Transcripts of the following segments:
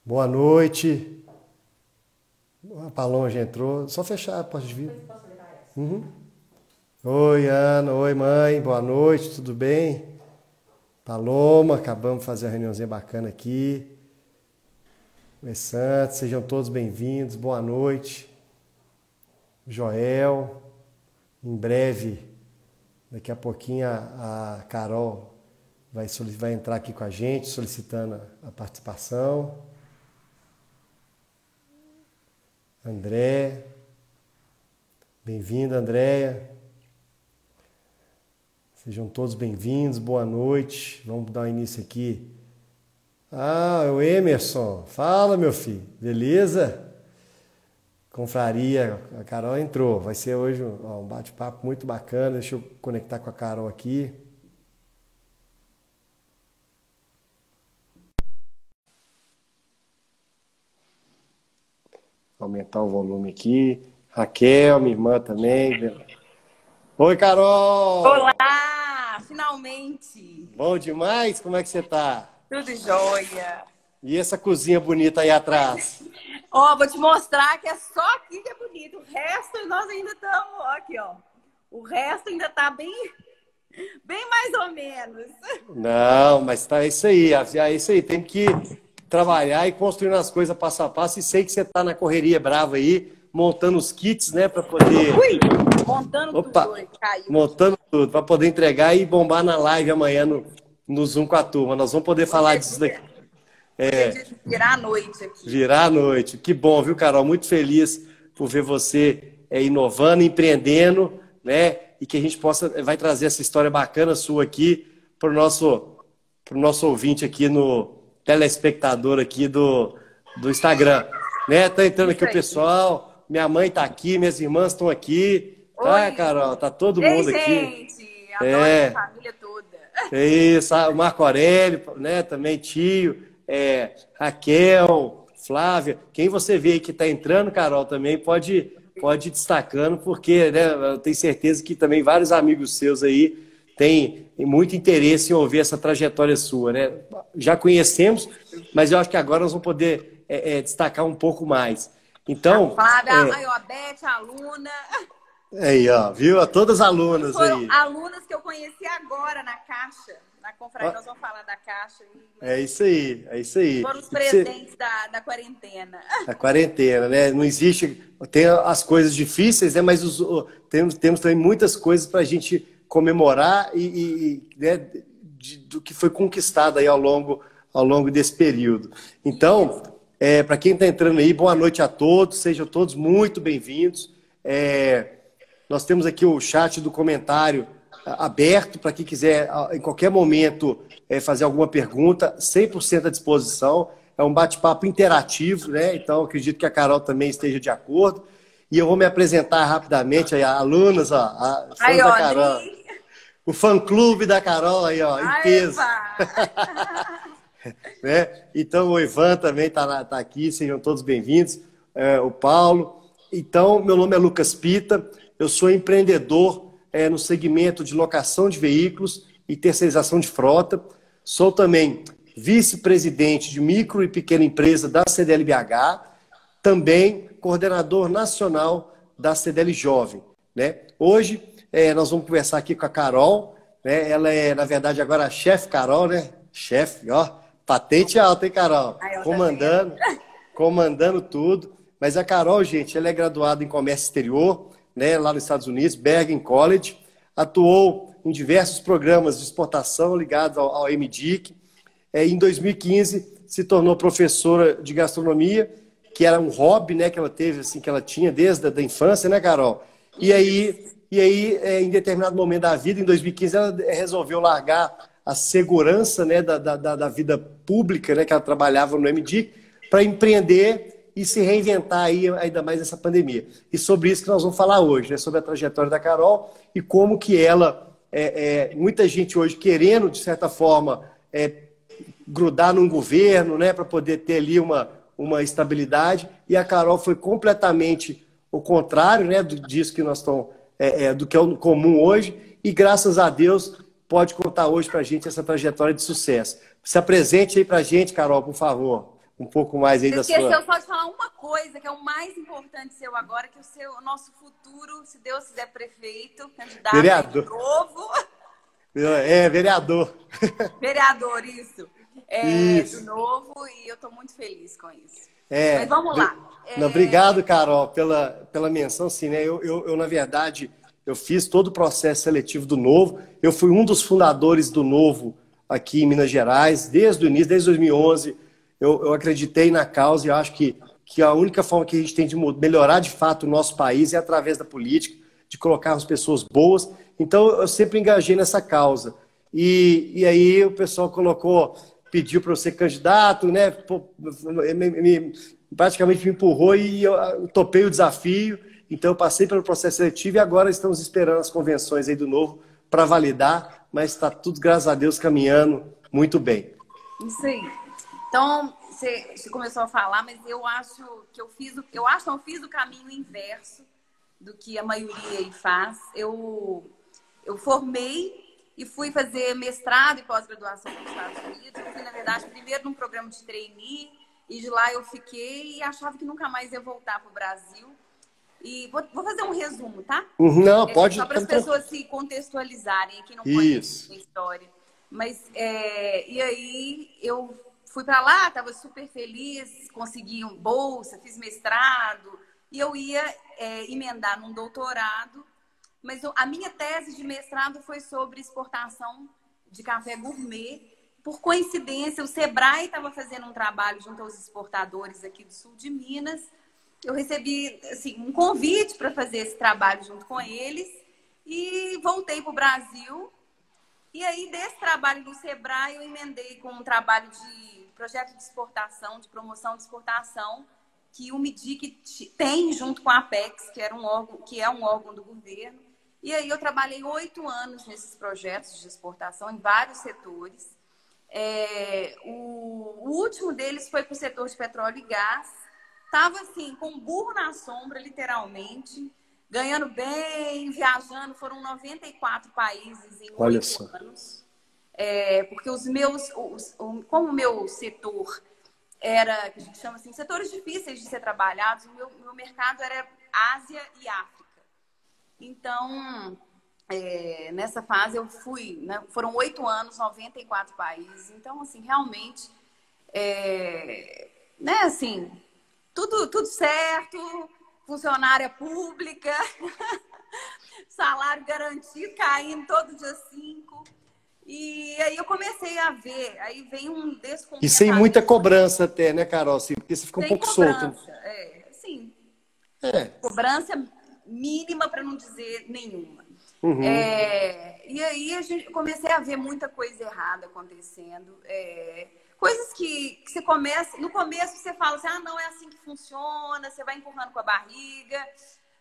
Boa noite. A Paloma já entrou. Só fechar a porta de vidro. Uhum. Oi, Ana. Oi, mãe. Boa noite. Tudo bem? Paloma, acabamos de fazer uma reuniãozinha bacana aqui. Oi, Santos. Sejam todos bem-vindos. Boa noite. Joel. Em breve, daqui a pouquinho, a Carol vai entrar aqui com a gente, solicitando a participação. André. Bem-vinda, Andréia. Sejam todos bem-vindos, boa noite. Vamos dar início aqui. Ah, é o Emerson. Fala, meu filho. Beleza? Confraria, a Carol entrou. Vai ser hoje um bate-papo muito bacana. Deixa eu conectar com a Carol aqui. Aumentar o volume aqui. Raquel, minha irmã também. Oi, Carol! Olá! Finalmente! Bom demais? Como é que você tá? Tudo jóia! E essa cozinha bonita aí atrás? Ó, vou te mostrar que é só aqui que é bonito. O resto nós ainda estamos... Aqui, ó. O resto ainda tá bem mais ou menos. Não, mas tá isso aí. É isso aí. Tem que trabalhar e construindo as coisas passo a passo. E sei que você tá na correria brava aí, montando os kits, né, para poder... Ui! Montando tudo, caiu. Montando tudo, para poder entregar e bombar na live amanhã no Zoom com a turma. Nós vamos poder falar disso daqui. Virar a noite aqui. Virar a noite. Que bom, viu, Carol? Muito feliz por ver você inovando, empreendendo, né? E que a gente vai trazer essa história bacana sua aqui para o nosso ouvinte aqui no telespectador aqui do Instagram. Né? Tá entrando aqui o pessoal, minha mãe tá aqui, minhas irmãs estão aqui. Tá, Carol? Tá todo mundo aqui. Gente, adoro a família toda. É isso, o Marco Aurélio, né? Também tio, Raquel, Flávia. Quem você vê aí que tá entrando, Carol, também pode ir destacando, porque, né, eu tenho certeza que também vários amigos seus aí têm muito interesse em ouvir essa trajetória sua, né? Já conhecemos, mas eu acho que agora nós vamos poder destacar um pouco mais. Então... Flávia, a Beth, a aluna... Aí, ó, viu? Todas as alunas foram aí. Alunas que eu conheci agora na Caixa, na confraria, nós vamos falar da Caixa. É isso aí, é isso aí. Foram os presentes da quarentena. Da quarentena, né? Não existe... Tem as coisas difíceis, né? Mas temos também muitas coisas para a gente comemorar né? Do que foi conquistado aí ao longo desse período. Então, para quem está entrando aí, boa noite a todos, sejam todos muito bem-vindos. Nós temos aqui o chat do comentário aberto para quem quiser, em qualquer momento, fazer alguma pergunta, 100% à disposição. É um bate-papo interativo, né? Então, acredito que a Carol também esteja de acordo. E eu vou me apresentar rapidamente aí, alunas, ó, fãs da Carol. O fã-clube da Carol aí, ó, em peso. Né? Então, o Ivan também está aqui, sejam todos bem-vindos. O Paulo. Então, meu nome é Lucas Pita. Eu sou empreendedor no segmento de locação de veículos e terceirização de frota. Sou também vice-presidente de micro e pequena empresa da CDL-BH, também coordenador nacional da CDL Jovem. Né? Hoje, nós vamos conversar aqui com a Carol. Né? Ela é, na verdade, agora a chefe Carol, né? Chefe, ó, patente alta, hein, Carol? Comandando tudo. Mas a Carol, gente, ela é graduada em comércio exterior, né, lá nos Estados Unidos, Bergen College, atuou em diversos programas de exportação ligados ao MDIC. Em 2015, se tornou professora de gastronomia, que era um hobby, né, que ela teve, assim, que ela tinha desde a infância, né, Carol? E aí, em determinado momento da vida, em 2015, ela resolveu largar a segurança, né, da vida pública, né, que ela trabalhava no MDIC, para empreender e se reinventar aí, ainda mais nessa pandemia. E sobre isso que nós vamos falar hoje, né? Sobre a trajetória da Carol e como que ela, muita gente hoje querendo, de certa forma, grudar num governo, né? Para poder ter ali uma estabilidade, e a Carol foi completamente o contrário, né? Disso que nós estamos, do que é o comum hoje, e graças a Deus pode contar hoje para a gente essa trajetória de sucesso. Se apresente aí para a gente, Carol, por favor. um pouco mais aí Você da esqueceu sua... só de falar uma coisa, que é o mais importante seu agora, que o nosso futuro, se Deus quiser prefeito, candidato aí de Vereador. novo, Vereador. vereador, isso, do Isso. novo, e eu estou muito feliz com isso. Mas É, vamos lá. não, obrigado, Carol, pela menção. Sim, né? Na verdade, eu fiz todo o processo seletivo do Novo. Eu fui um dos fundadores do Novo aqui em Minas Gerais, desde o início, desde 2011. Eu acreditei na causa e eu acho que a única forma que a gente tem de melhorar de fato o nosso país é através da política, de colocarmos pessoas boas. Então, eu sempre engajei nessa causa. E aí o pessoal pediu para eu ser candidato, né? Praticamente me empurrou e eu topei o desafio. Então, eu passei pelo processo seletivo e agora estamos esperando as convenções aí do Novo para validar, mas está tudo, graças a Deus, caminhando muito bem. Isso aí. Então, você começou a falar, mas eu acho que eu fiz o caminho inverso do que a maioria aí faz. Eu formei e fui fazer mestrado e pós-graduação nos Estados Unidos. Eu fui, na verdade, primeiro num programa de trainee, e de lá eu fiquei e achava que nunca mais ia voltar para o Brasil. E vou fazer um resumo, tá? Não, pode. Só para as pessoas se contextualizarem, que não Isso. conhecem a história. Mas, e aí eu fui para lá, estava super feliz, consegui bolsa, fiz mestrado, e eu ia emendar num doutorado. Mas a minha tese de mestrado foi sobre exportação de café gourmet. Por coincidência, o Sebrae estava fazendo um trabalho junto aos exportadores aqui do sul de Minas. Eu recebi assim, um convite para fazer esse trabalho junto com eles e voltei para o Brasil. E aí, desse trabalho do Sebrae, eu emendei com um trabalho de projeto de exportação, de promoção de exportação, que o MIDIC tem junto com a Apex, que é um órgão do governo. E aí eu trabalhei 8 anos nesses projetos de exportação em vários setores. O último deles foi para o setor de petróleo e gás. Estava assim, com um burro na sombra, literalmente, ganhando bem, viajando. Foram 94 países em 8 anos. Porque como o meu setor era, que a gente chama assim, setores difíceis de ser trabalhados, o meu mercado era Ásia e África. Então, nessa fase eu fui, né, foram 8 anos, 94 países. Então, assim, realmente, né, assim, tudo certo, funcionária pública, salário garantido, caindo todo dia 5. E aí eu comecei a ver, aí vem um descontentamento. E sem muita cobrança até, né, Carol? Assim, porque você fica um pouco solto. Sim. Cobrança mínima, para não dizer nenhuma. Uhum. E aí eu comecei a ver muita coisa errada acontecendo. Coisas que você começa... No começo você fala assim, não é assim que funciona, você vai empurrando com a barriga.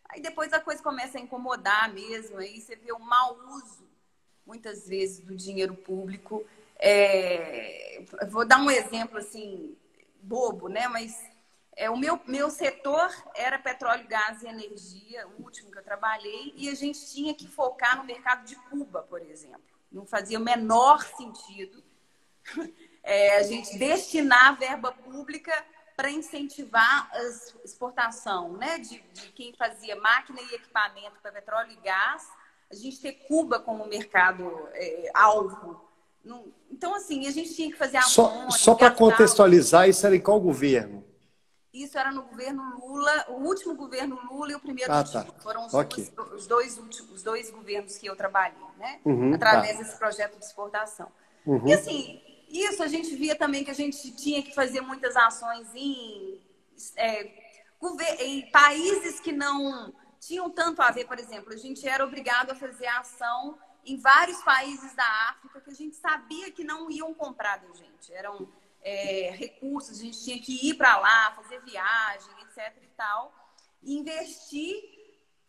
Aí depois a coisa começa a incomodar mesmo. Aí você vê o mau uso, muitas vezes, do dinheiro público. Vou dar um exemplo assim, bobo, né? Mas o meu setor era petróleo, gás e energia, o último que eu trabalhei, e a gente tinha que focar no mercado de Cuba, por exemplo. Não fazia o menor sentido a gente destinar verba pública para incentivar a exportação, né? De quem fazia máquina e equipamento para petróleo e gás, a gente ter Cuba como mercado alvo. Então, assim, a gente tinha que fazer a Só para contextualizar, isso era em qual governo? Isso era no governo Lula, o último governo Lula e o primeiro Dilma. Foram os dois governos que eu trabalhei, né? Através desse projeto de exportação. E assim, isso a gente via também que a gente tinha que fazer muitas ações em países que não tinham tanto a ver. Por exemplo, a gente era obrigado a fazer ação em vários países da África que a gente sabia que não iam comprar da gente. Eram recursos, a gente tinha que ir para lá, fazer viagem, etc. e tal, e investir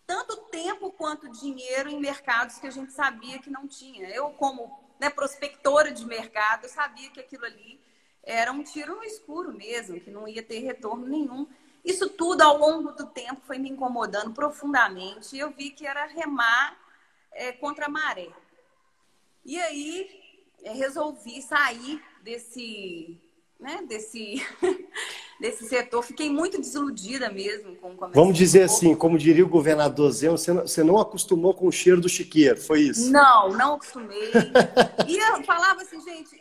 tanto tempo quanto dinheiro em mercados que a gente sabia que não tinha. Eu, como prospectora de mercado, eu sabia que aquilo ali era um tiro no escuro mesmo, que não ia ter retorno nenhum. Isso tudo, ao longo do tempo, foi me incomodando profundamente, e eu vi que era remar contra a maré. E aí, resolvi sair né, desse setor. Fiquei muito desiludida mesmo com o comércio. Vamos dizer assim, como diria o governador Zé, você não acostumou com o cheiro do chiqueiro, foi isso? Não acostumei. E eu falava assim, gente,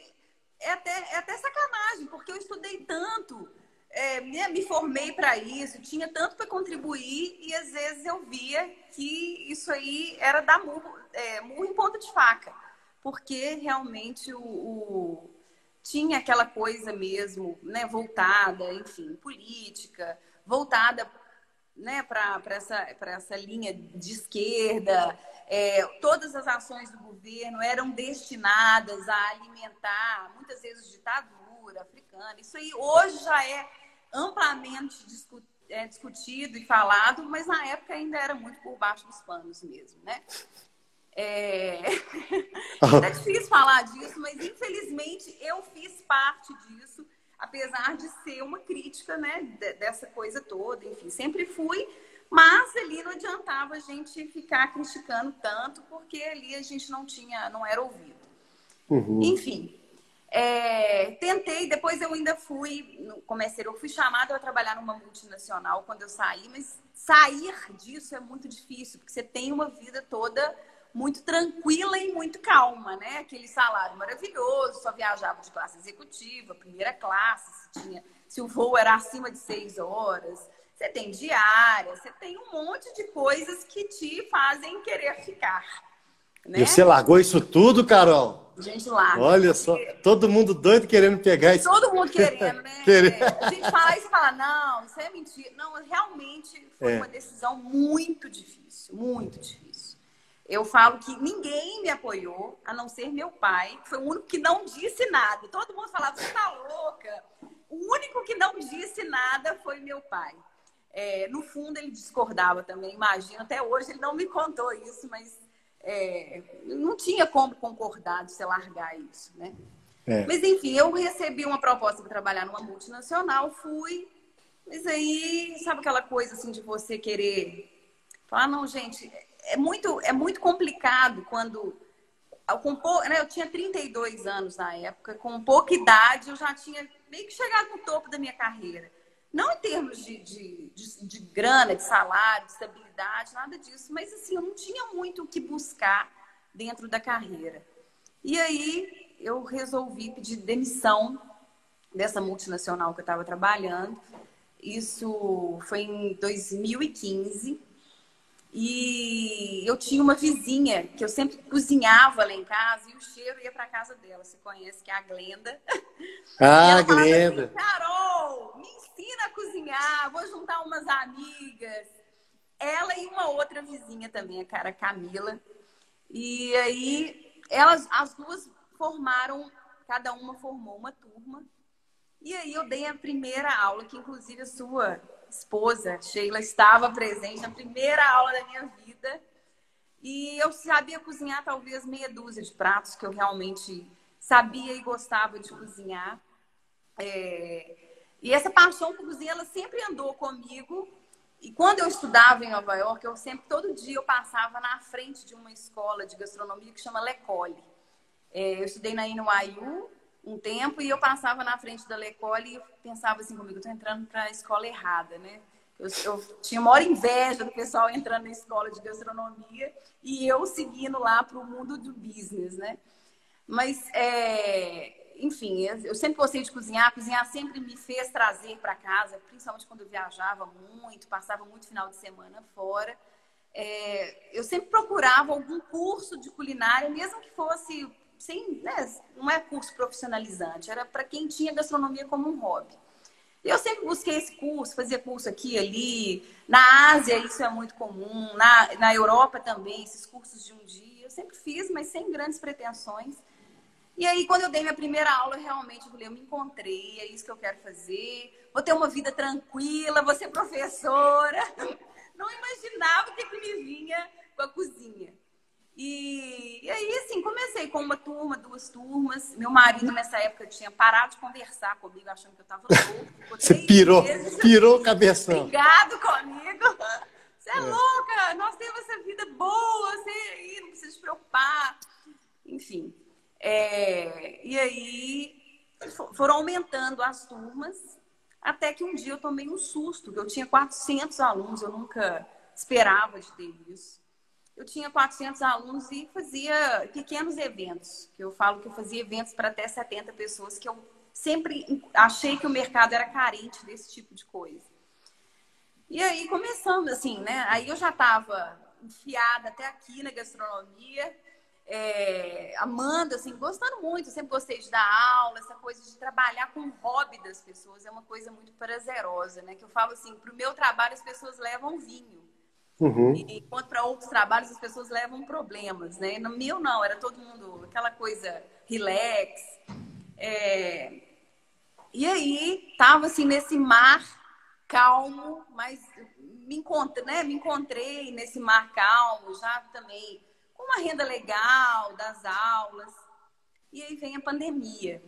é até sacanagem, porque eu estudei tanto, me formei para isso, tinha tanto para contribuir, e às vezes eu via que isso aí era dar murro em ponta de faca, porque realmente tinha aquela coisa mesmo, né, voltada, enfim, política, voltada, né, para essa linha de esquerda. Todas as ações do governo eram destinadas a alimentar, muitas vezes, ditadura africana. Isso aí hoje já é amplamente discutido e falado, mas na época ainda era muito por baixo dos panos mesmo, né? É difícil falar disso, mas infelizmente eu fiz parte disso, apesar de ser uma crítica, né, dessa coisa toda, enfim, sempre fui, mas ali não adiantava a gente ficar criticando tanto, porque ali a gente não era ouvido. Uhum. Enfim, tentei, depois eu ainda eu fui chamada a trabalhar numa multinacional quando eu saí, mas sair disso é muito difícil, porque você tem uma vida toda muito tranquila e muito calma, né? Aquele salário maravilhoso, só viajava de classe executiva, primeira classe, se o voo era acima de 6 horas, você tem diária, você tem um monte de coisas que te fazem querer ficar, né? E você largou isso tudo, Carol? A gente larga. Olha só, todo mundo doido querendo pegar isso. Todo mundo querendo, né? A gente fala isso e fala, não, isso é mentira. Não, realmente foi uma decisão muito difícil, muito difícil. Eu falo que ninguém me apoiou, a não ser meu pai, que foi o único que não disse nada. Todo mundo falava, você tá louca? O único que não disse nada foi meu pai. No fundo, ele discordava também, imagino. Até hoje ele não me contou isso, mas não tinha como concordar de você largar isso, né? Mas, enfim, eu recebi uma proposta para trabalhar numa multinacional, fui. Mas aí, sabe aquela coisa assim de você querer falar, não, gente... É muito complicado quando... eu tinha 32 anos na época, com pouca idade eu já tinha meio que chegado no topo da minha carreira. Não em termos de grana, de salário, de estabilidade, nada disso, mas assim, eu não tinha muito o que buscar dentro da carreira. E aí eu resolvi pedir demissão dessa multinacional que eu estava trabalhando. Isso foi em 2015. E eu tinha uma vizinha que eu sempre cozinhava lá em casa e o cheiro ia para casa dela. Você conhece, que é a Glenda. Ah, Glenda. Assim, Carol, me ensina a cozinhar, vou juntar umas amigas. Ela e uma outra vizinha também, a cara Camila. E aí, as duas cada uma formou uma turma. E aí eu dei a primeira aula, que inclusive a sua esposa, Sheila, estava presente na primeira aula da minha vida. E eu sabia cozinhar talvez meia dúzia de pratos que eu realmente sabia e gostava de cozinhar. E essa paixão por cozinha, ela sempre andou comigo. E quando eu estudava em Nova York, todo dia eu passava na frente de uma escola de gastronomia que chama L'École. Eu estudei na NYU um tempo e eu passava na frente da L'École e eu pensava assim comigo, eu tô entrando para a escola errada, né? Eu tinha maior inveja do pessoal entrando na escola de gastronomia e eu seguindo lá para o mundo do business, né? Mas, enfim, eu sempre gostei de cozinhar. Cozinhar sempre me fez trazer para casa, principalmente quando eu viajava muito, passava muito final de semana fora. Eu sempre procurava algum curso de culinária, mesmo que fosse... não é curso profissionalizante, era para quem tinha gastronomia como um hobby. Eu sempre busquei esse curso, fazia curso aqui e ali. Na Ásia isso é muito comum, na Europa também, esses cursos de um dia. Eu sempre fiz, mas sem grandes pretensões. E aí, quando eu dei minha primeira aula, realmente eu falei, eu me encontrei, é isso que eu quero fazer. Vou ter uma vida tranquila, vou ser professora. Não imaginava o que me vinha com a cozinha. E aí, assim, comecei com uma turma, 2 turmas. Meu marido, nessa época, tinha parado de conversar comigo, achando que eu estava louca. Você pirou o cabeção. Brigado comigo. Você é louca, nós temos essa vida boa, você aí não precisa se preocupar. Enfim. E aí, foram aumentando as turmas, até que um dia eu tomei um susto, que eu tinha 400 alunos, eu nunca esperava de ter isso. Eu tinha 400 alunos e fazia pequenos eventos, que eu falo que eu fazia eventos para até 70 pessoas, que eu sempre achei que o mercado era carente desse tipo de coisa. E aí começamos assim, né? Aí eu já estava enfiada até aqui na gastronomia, amando, assim, gostando muito, eu sempre gostei de dar aula, essa coisa de trabalhar com o hobby das pessoas é uma coisa muito prazerosa, né? Que eu falo assim, para o meu trabalho as pessoas levam vinho. Uhum. Enquanto para outros trabalhos as pessoas levam problemas, né? No meu não, era todo mundo aquela coisa relax. E aí tava assim nesse mar calmo, mas me encontrei nesse mar calmo, já também com uma renda legal das aulas. E aí vem a pandemia.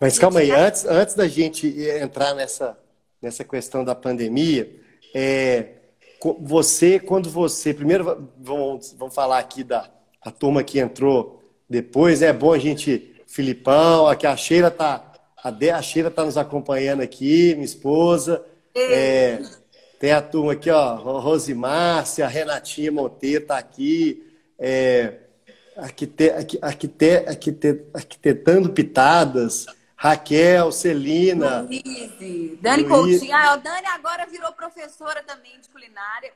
Mas calma aí, antes da gente entrar nessa questão da pandemia, primeiro vamos falar aqui da turma que entrou depois, é bom a gente, Filipão, aqui a Sheila a Sheila tá nos acompanhando aqui, minha esposa, tem a turma aqui, ó, Rosimárcia, a Renatinha Monteiro tá aqui, arquitetando pitadas, Raquel, Celina, Luíse, Dani Coutinho. A Dani agora virou professora também de culinária.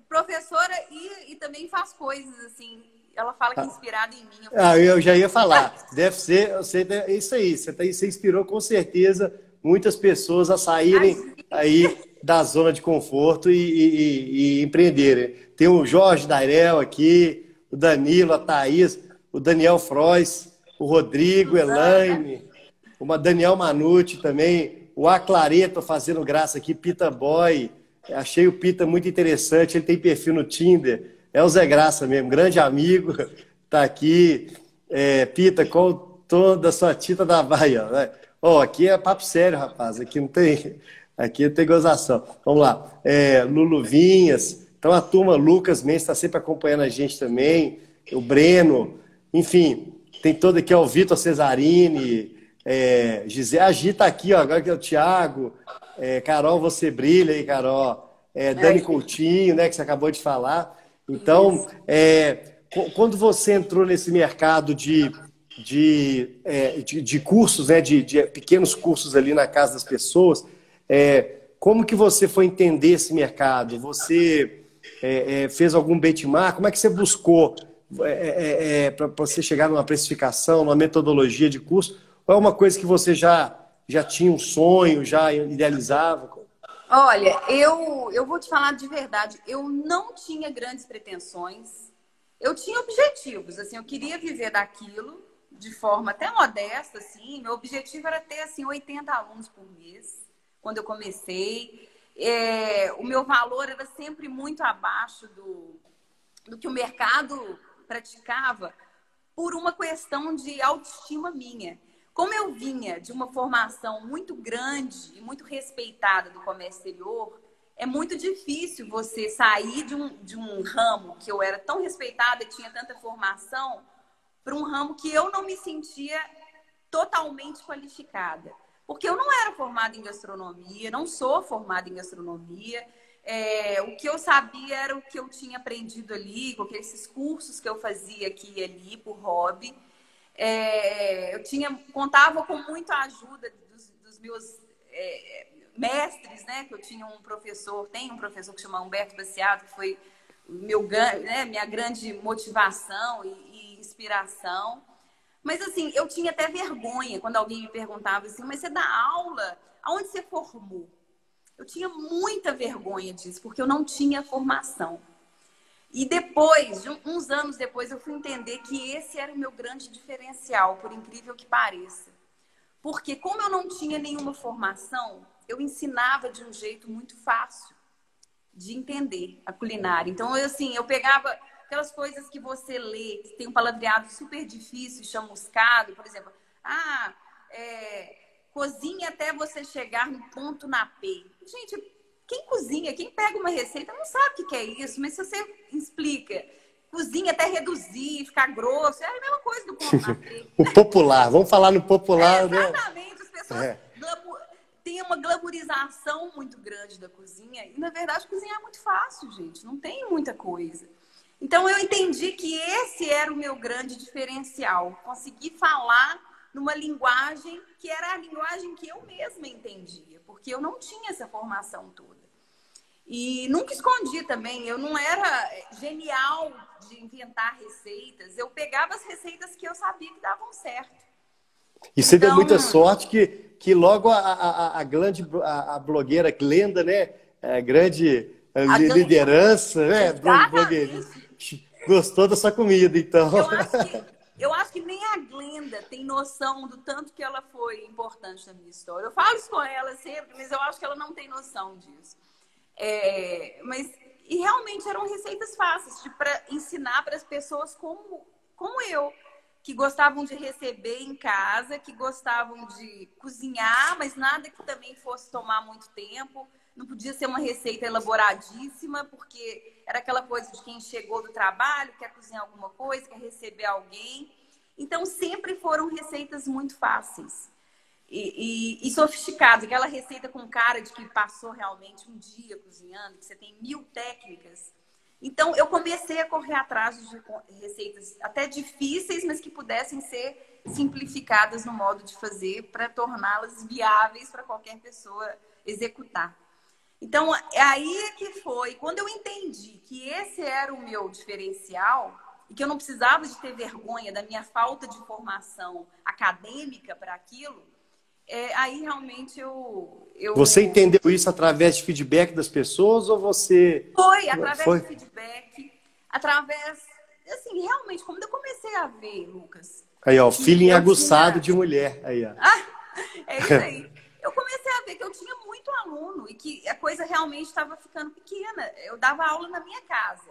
Professora e também faz coisas assim. Ela fala que é inspirada em mim. Eu já ia falar. Deve ser, é isso aí. Você inspirou com certeza muitas pessoas a saírem aí da zona de conforto e empreenderem. Tem o Jorge Dairel aqui, o Danilo, a Thaís, o Daniel Frois, o Rodrigo, Elaine, uma Daniel Manucci também, o Aclareto fazendo graça aqui, Pita Boy. Achei o Pita muito interessante, ele tem perfil no Tinder. É o Zé Graça mesmo, grande amigo, tá aqui. Pita, qual o tom da sua tinta da Bahia? Aqui é papo sério, rapaz, aqui não tem gozação. Vamos lá, Lulu Vinhas, então a turma, Lucas Mendes está sempre acompanhando a gente também, o Breno, enfim, tem todo aqui, o Vitor Cesarini, Gisele, a Gi tá aqui, ó, agora que é o Thiago, Carol, você brilha aí, Carol, Dani Coutinho, né, que você acabou de falar. Então, quando você entrou nesse mercado de cursos, né, de pequenos cursos ali na casa das pessoas, como que você foi entender esse mercado? Você fez algum benchmark? Como é que você buscou para você chegar numa precificação, numa metodologia de curso? Ou é uma coisa que você já tinha um sonho, já idealizava? Olha, eu vou te falar de verdade, eu não tinha grandes pretensões, eu tinha objetivos, assim, eu queria viver daquilo de forma até modesta, assim, meu objetivo era ter, assim, 80 alunos por mês, quando eu comecei, o meu valor era sempre muito abaixo do que o mercado praticava, por uma questão de autoestima minha. Como eu vinha de uma formação muito grande e muito respeitada do comércio exterior, é muito difícil você sair de um ramo que eu era tão respeitada e tinha tanta formação para um ramo que eu não me sentia totalmente qualificada. Porque eu não era formada em gastronomia, não sou formada em gastronomia. O que eu sabia era o que eu tinha aprendido ali, com aqueles cursos que eu fazia aqui e ali por hobby. Eu contava com muita ajuda dos meus mestres, né? Que eu tinha tem um professor que chama Humberto Baciato, que foi minha grande motivação e inspiração. Mas assim, eu tinha até vergonha quando alguém me perguntava assim, mas você dá aula? Aonde você formou? Eu tinha muita vergonha disso, porque eu não tinha formação. E depois, uns anos depois, eu fui entender que esse era o meu grande diferencial, por incrível que pareça. Porque como eu não tinha nenhuma formação, eu ensinava de um jeito muito fácil de entender a culinária. Então, eu pegava aquelas coisas que você lê, que tem um palavreado super difícil, chamuscado, por exemplo, cozinha até você chegar no ponto na P. Gente, quem cozinha, quem pega uma receita não sabe o que é isso, mas se você explica, cozinha até reduzir, ficar grosso, é a mesma coisa do ponto na P. O popular, vamos falar no popular, né? Exatamente, os pessoas têm uma glamorização muito grande da cozinha. E, na verdade, cozinhar é muito fácil, gente. Não tem muita coisa. Então, eu entendi que esse era o meu grande diferencial. Conseguir falar numa linguagem que era a linguagem que eu mesma entendia. Porque eu não tinha essa formação toda. E nunca escondi também. Eu não era genial de inventar receitas. Eu pegava as receitas que eu sabia que davam certo. E você deu muita sorte que logo a blogueira Glenda, né? A grande liderança, né? Blogueirinha, gostou da sua comida, então. Eu acho que nem a Glenda tem noção do tanto que ela foi importante na minha história. Eu falo isso com ela sempre, mas eu acho que ela não tem noção disso. E realmente eram receitas fáceis para ensinar para as pessoas como eu, que gostavam de receber em casa, que gostavam de cozinhar, mas nada que também fosse tomar muito tempo. Não podia ser uma receita elaboradíssima, porque era aquela coisa de quem chegou do trabalho, quer cozinhar alguma coisa, quer receber alguém. Então, sempre foram receitas muito fáceis e sofisticadas. Aquela receita com cara de que passou realmente um dia cozinhando, que você tem 1000 técnicas. Então, eu comecei a correr atrás de receitas até difíceis, mas que pudessem ser simplificadas no modo de fazer para torná-las viáveis para qualquer pessoa executar. Então, aí que foi. Quando eu entendi que esse era o meu diferencial e que eu não precisava de ter vergonha da minha falta de formação acadêmica para aquilo, aí realmente eu... Você entendeu isso através de feedback das pessoas ou você... Foi, através de feedback, através... Assim, realmente, quando eu comecei a ver, Lucas... Aí, ó, feeling aguçado de mulher. Aí, ó. É isso aí. Eu comecei a ver que eu tinha muito aluno e que a coisa realmente estava ficando pequena. Eu dava aula na minha casa.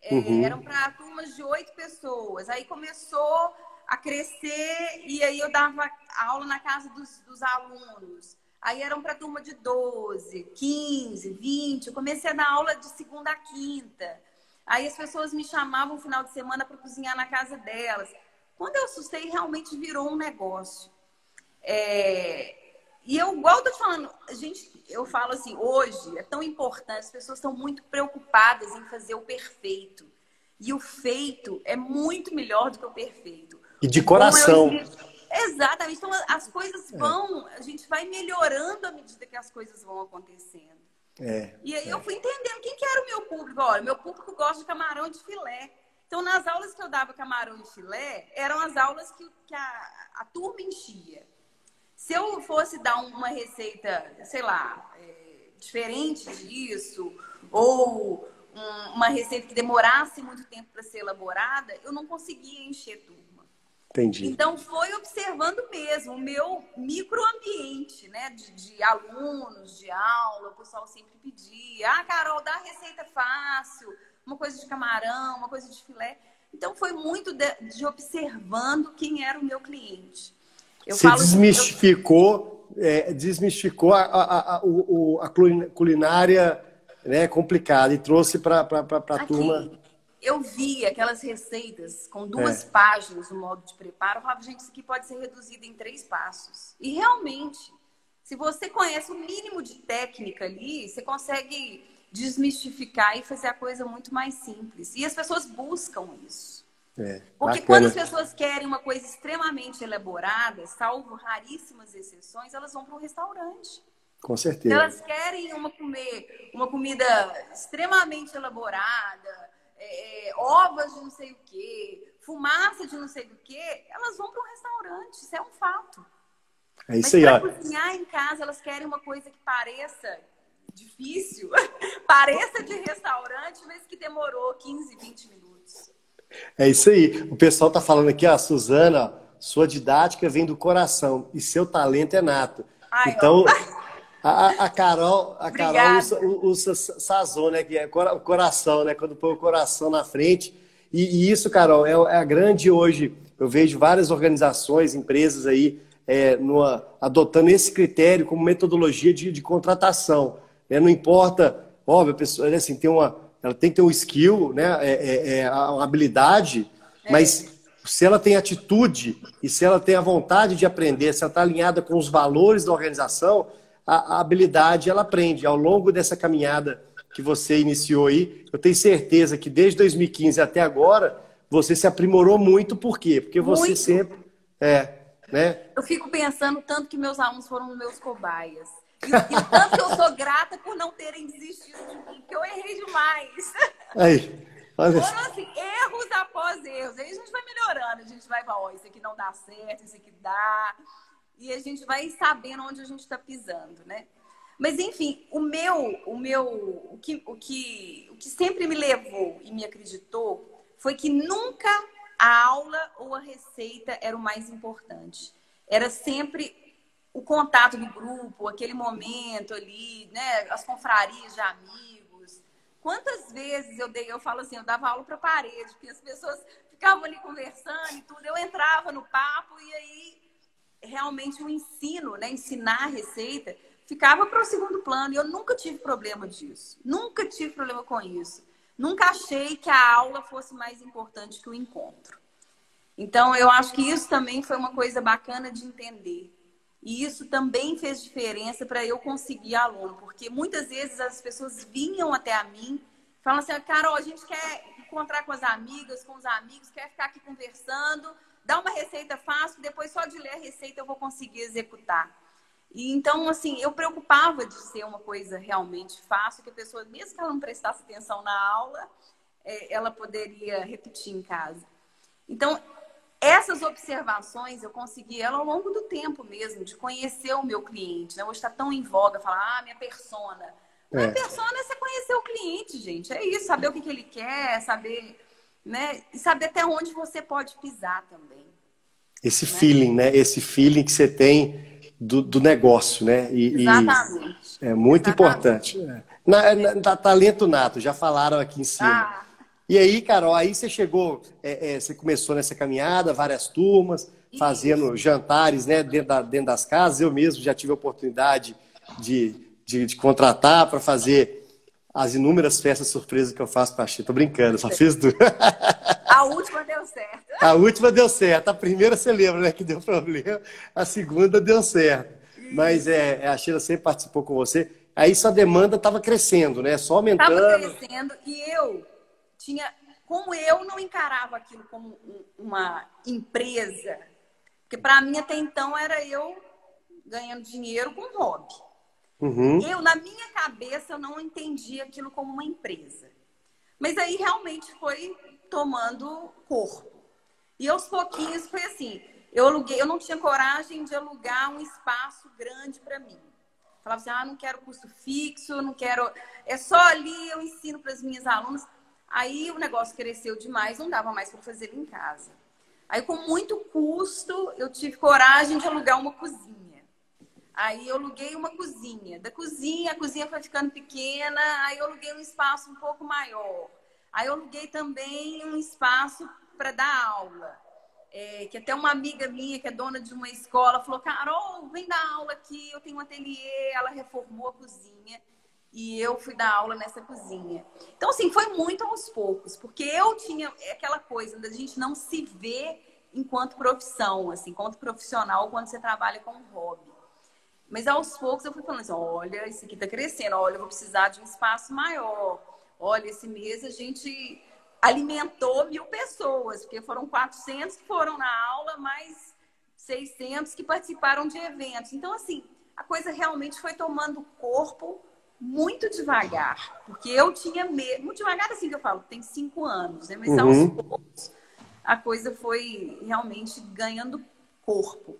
Eram para turmas de 8 pessoas. Aí começou a crescer e aí eu dava aula na casa dos alunos. Aí eram para turma de 12, 15, 20. Eu comecei a dar aula de segunda a quinta. Aí as pessoas me chamavam no final de semana para cozinhar na casa delas. Quando eu assustei, realmente virou um negócio. E eu, igual eu tô te falando, eu falo assim, hoje é tão importante, as pessoas estão muito preocupadas em fazer o perfeito. E o feito é muito melhor do que o perfeito. E de coração. Exatamente. Então, as coisas a gente vai melhorando à medida que as coisas vão acontecendo. E aí eu fui entendendo quem que era o meu público. Olha, meu público gosta de camarão e de filé. Então, nas aulas que eu dava camarão e filé, eram as aulas que a turma enchia. Se eu fosse dar uma receita, sei lá, diferente disso, ou uma receita que demorasse muito tempo para ser elaborada, eu não conseguia encher turma. Entendi. Então, foi observando mesmo o meu microambiente, né? De alunos, de aula, o pessoal sempre pedia. Carol, dá receita fácil, uma coisa de camarão, uma coisa de filé. Então, foi muito de observando quem era o meu cliente. Você desmistificou a culinária, né, complicada e trouxe para a turma. Eu vi aquelas receitas com 2 páginas no modo de preparo. Eu falava, gente, isso aqui pode ser reduzido em 3 passos. E realmente, se você conhece o mínimo de técnica ali, você consegue desmistificar e fazer a coisa muito mais simples. E as pessoas buscam isso. Porque bacana. Quando as pessoas querem uma coisa extremamente elaborada, salvo raríssimas exceções, elas vão para um restaurante. Com certeza. Se elas querem uma comida extremamente elaborada, ovas de não sei o quê, fumaça de não sei o quê, elas vão para um restaurante. Isso é um fato. É isso aí, ó. Mas para cozinhar em casa, elas querem uma coisa que pareça difícil, pareça de restaurante, mas que demorou 15, 20 minutos. É isso aí. O pessoal tá falando aqui, ó, Suzana, sua didática vem do coração e seu talento é nato. Então, a Carol usa sazon, né? Que é o coração, né? Quando põe o coração na frente. E isso, Carol, é a grande hoje. Eu vejo várias organizações, empresas aí adotando esse critério como metodologia de contratação. Não importa, óbvio, a pessoa assim, ela tem que ter um skill, né? Uma habilidade, mas se ela tem atitude e se ela tem a vontade de aprender, se ela está alinhada com os valores da organização, a habilidade ela aprende. Ao longo dessa caminhada que você iniciou aí, eu tenho certeza que desde 2015 até agora, você se aprimorou muito. Por quê? Porque você Muito. sempre... né? Eu fico pensando tanto que meus alunos foram meus cobaias. E o tanto que eu sou grata por não terem desistido de mim, porque eu errei demais. Aí, olha. Foram assim, erros após erros. Aí a gente vai melhorando, a gente vai falar, ó, isso aqui não dá certo, isso aqui dá. E a gente vai sabendo onde a gente está pisando, né? Mas, enfim, o que sempre me levou e me acreditou foi que nunca a aula ou a receita era o mais importante. Era sempre o contato do grupo, aquele momento ali, né? As confrarias de amigos. Quantas vezes eu falo assim, eu dava aula para parede, porque as pessoas ficavam ali conversando e tudo. Eu entrava no papo e aí realmente o ensino, né? Ensinar a receita ficava para o segundo plano. E eu nunca tive problema disso. Nunca tive problema com isso. Nunca achei que a aula fosse mais importante que o encontro. Então, eu acho que isso também foi uma coisa bacana de entender. E isso também fez diferença para eu conseguir aluno. Porque muitas vezes as pessoas vinham até a mim falando assim, Carol, a gente quer encontrar com as amigas, com os amigos, quer ficar aqui conversando, dá uma receita fácil, depois só de ler a receita eu vou conseguir executar. E então, assim, eu preocupava de ser uma coisa realmente fácil, que a pessoa, mesmo que ela não prestasse atenção na aula, ela poderia repetir em casa. Então, essas observações eu consegui ela ao longo do tempo mesmo, de conhecer o meu cliente. Né? Hoje está tão em voga falar, minha persona. Minha persona é você conhecer o cliente, gente. É isso, saber o que ele quer, saber, né? E saber até onde você pode pisar também. Esse feeling, né? Esse feeling que você tem do negócio, né? Exatamente. É muito importante. Talento nato, já falaram aqui em cima. E aí, Carol, aí você chegou, você começou nessa caminhada, várias turmas, fazendo jantares, né, dentro das casas. Eu mesmo já tive a oportunidade de contratar para fazer as inúmeras festas surpresas que eu faço para a Xê. Tô brincando, só fiz duas. A última deu certo. A última deu certo. A primeira você lembra, né, que deu problema. A segunda deu certo. Mas a Sheila sempre participou com você. Aí sua demanda estava crescendo, né? Só aumentando. Estava crescendo e como eu não encarava aquilo como uma empresa, porque para mim até então era eu ganhando dinheiro com hobby. Uhum. Na minha cabeça, eu não entendia aquilo como uma empresa. Mas aí realmente foi tomando corpo. E aos pouquinhos foi assim, eu não tinha coragem de alugar um espaço grande para mim. Falava assim, não quero custo fixo, não quero... É só ali, eu ensino para as minhas alunas. Aí o negócio cresceu demais, não dava mais para fazer ele em casa. Aí com muito custo, eu tive coragem de alugar uma cozinha. Aí eu aluguei uma cozinha. Da cozinha, a cozinha foi ficando pequena, aí eu aluguei um espaço um pouco maior. Aí eu aluguei também um espaço para dar aula. Que até uma amiga minha, que é dona de uma escola, falou, Carol, vem dar aula aqui, eu tenho um ateliê. Ela reformou a cozinha e eu fui dar aula nessa cozinha. Então, assim, foi muito aos poucos, porque eu tinha aquela coisa da gente não se ver enquanto profissão, assim, enquanto profissional, quando você trabalha com um hobby. Mas aos poucos eu fui falando assim, olha, isso aqui tá crescendo, olha, eu vou precisar de um espaço maior. Olha, esse mês a gente alimentou 1000 pessoas, porque foram 400 que foram na aula, mais 600 que participaram de eventos. Então, assim, a coisa realmente foi tomando corpo muito devagar, porque eu tinha medo, muito devagar assim que eu falo, tem 5 anos, né? Mas aos poucos a coisa foi realmente ganhando corpo.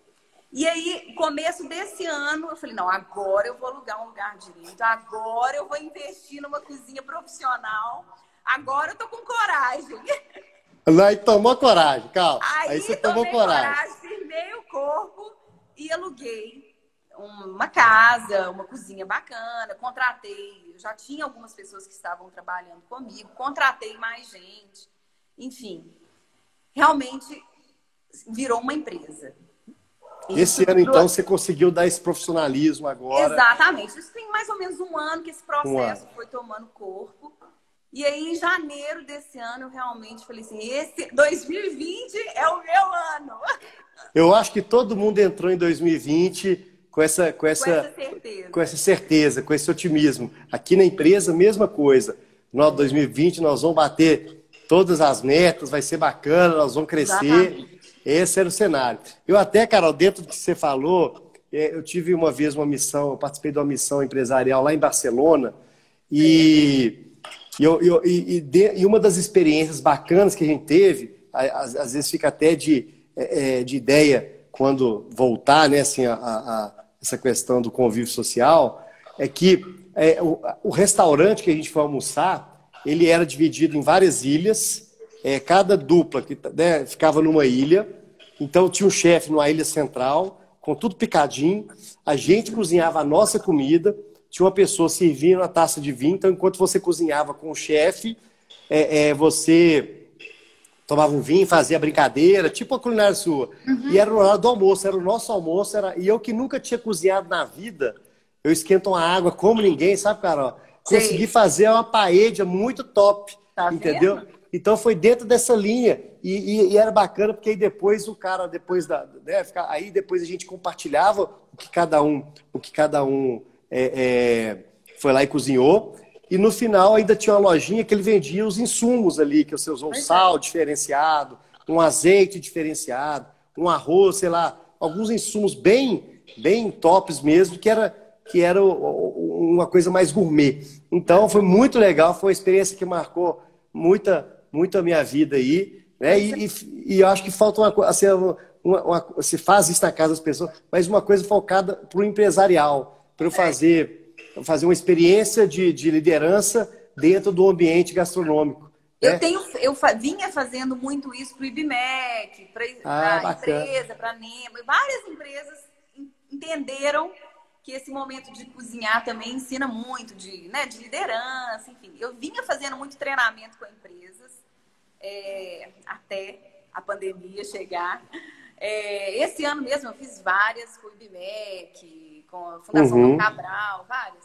E aí, começo desse ano, eu falei, não, agora eu vou alugar um lugar direito, agora eu vou investir numa cozinha profissional, agora eu tô com coragem. Aí tomou coragem, calma. Aí você tomou coragem. Firmei o corpo e aluguei uma casa, uma cozinha bacana, contratei, eu já tinha algumas pessoas que estavam trabalhando comigo, contratei mais gente, enfim, realmente virou uma empresa. Esse ano, então, você conseguiu dar esse profissionalismo agora. Exatamente. Isso tem mais ou menos um ano que esse processo foi tomando corpo. E aí, em janeiro desse ano, eu realmente falei assim, esse 2020 é o meu ano. Eu acho que todo mundo entrou em 2020 com essa, com Com essa essa, certeza. com essa certeza, com esse otimismo. Aqui na empresa, mesma coisa. Nós, 2020, nós vamos bater todas as metas, vai ser bacana, nós vamos crescer. Exatamente. Esse era o cenário. Eu até, Carol, dentro do que você falou, eu tive uma vez uma missão, eu participei de uma missão empresarial lá em Barcelona, e, e uma das experiências bacanas que a gente teve, às vezes fica até de ideia quando voltar, né, assim, essa questão do convívio social, é que o restaurante que a gente foi almoçar, ele era dividido em várias ilhas, cada dupla que, né, ficava numa ilha, então tinha um chefe numa ilha central, com tudo picadinho, a gente cozinhava a nossa comida, tinha uma pessoa servindo uma taça de vinho, então enquanto você cozinhava com o chefe, você tomava um vinho, fazia brincadeira, tipo a culinária sua. E era no hora do almoço, era o nosso almoço, e eu que nunca tinha cozinhado na vida, eu esquento uma água como ninguém, sabe, Carol? Consegui fazer uma paella muito top, Tá entendeu? vendo? Então foi dentro dessa linha. E era bacana, porque aí depois o cara, depois né, aí depois a gente compartilhava o que cada um foi lá e cozinhou. E no final ainda tinha uma lojinha que ele vendia os insumos ali, que você usou um sal diferenciado, um azeite diferenciado, um arroz, sei lá, alguns insumos bem tops mesmo, que era uma coisa mais gourmet. Então foi muito legal, foi uma experiência que marcou muito a minha vida aí, né? E eu acho que falta uma coisa, assim, se faz isso na casa das pessoas, mas uma coisa focada para o empresarial, para eu fazer uma experiência de liderança dentro do ambiente gastronômico. Né? Eu vinha fazendo muito isso para o IBMEC, para a empresa, para a NEMA. Várias empresas entenderam que esse momento de cozinhar também ensina muito de liderança, enfim. Eu vinha fazendo muito treinamento com empresas até a pandemia chegar. Esse ano mesmo eu fiz várias com o IBMEC, com a Fundação Dom Cabral, várias.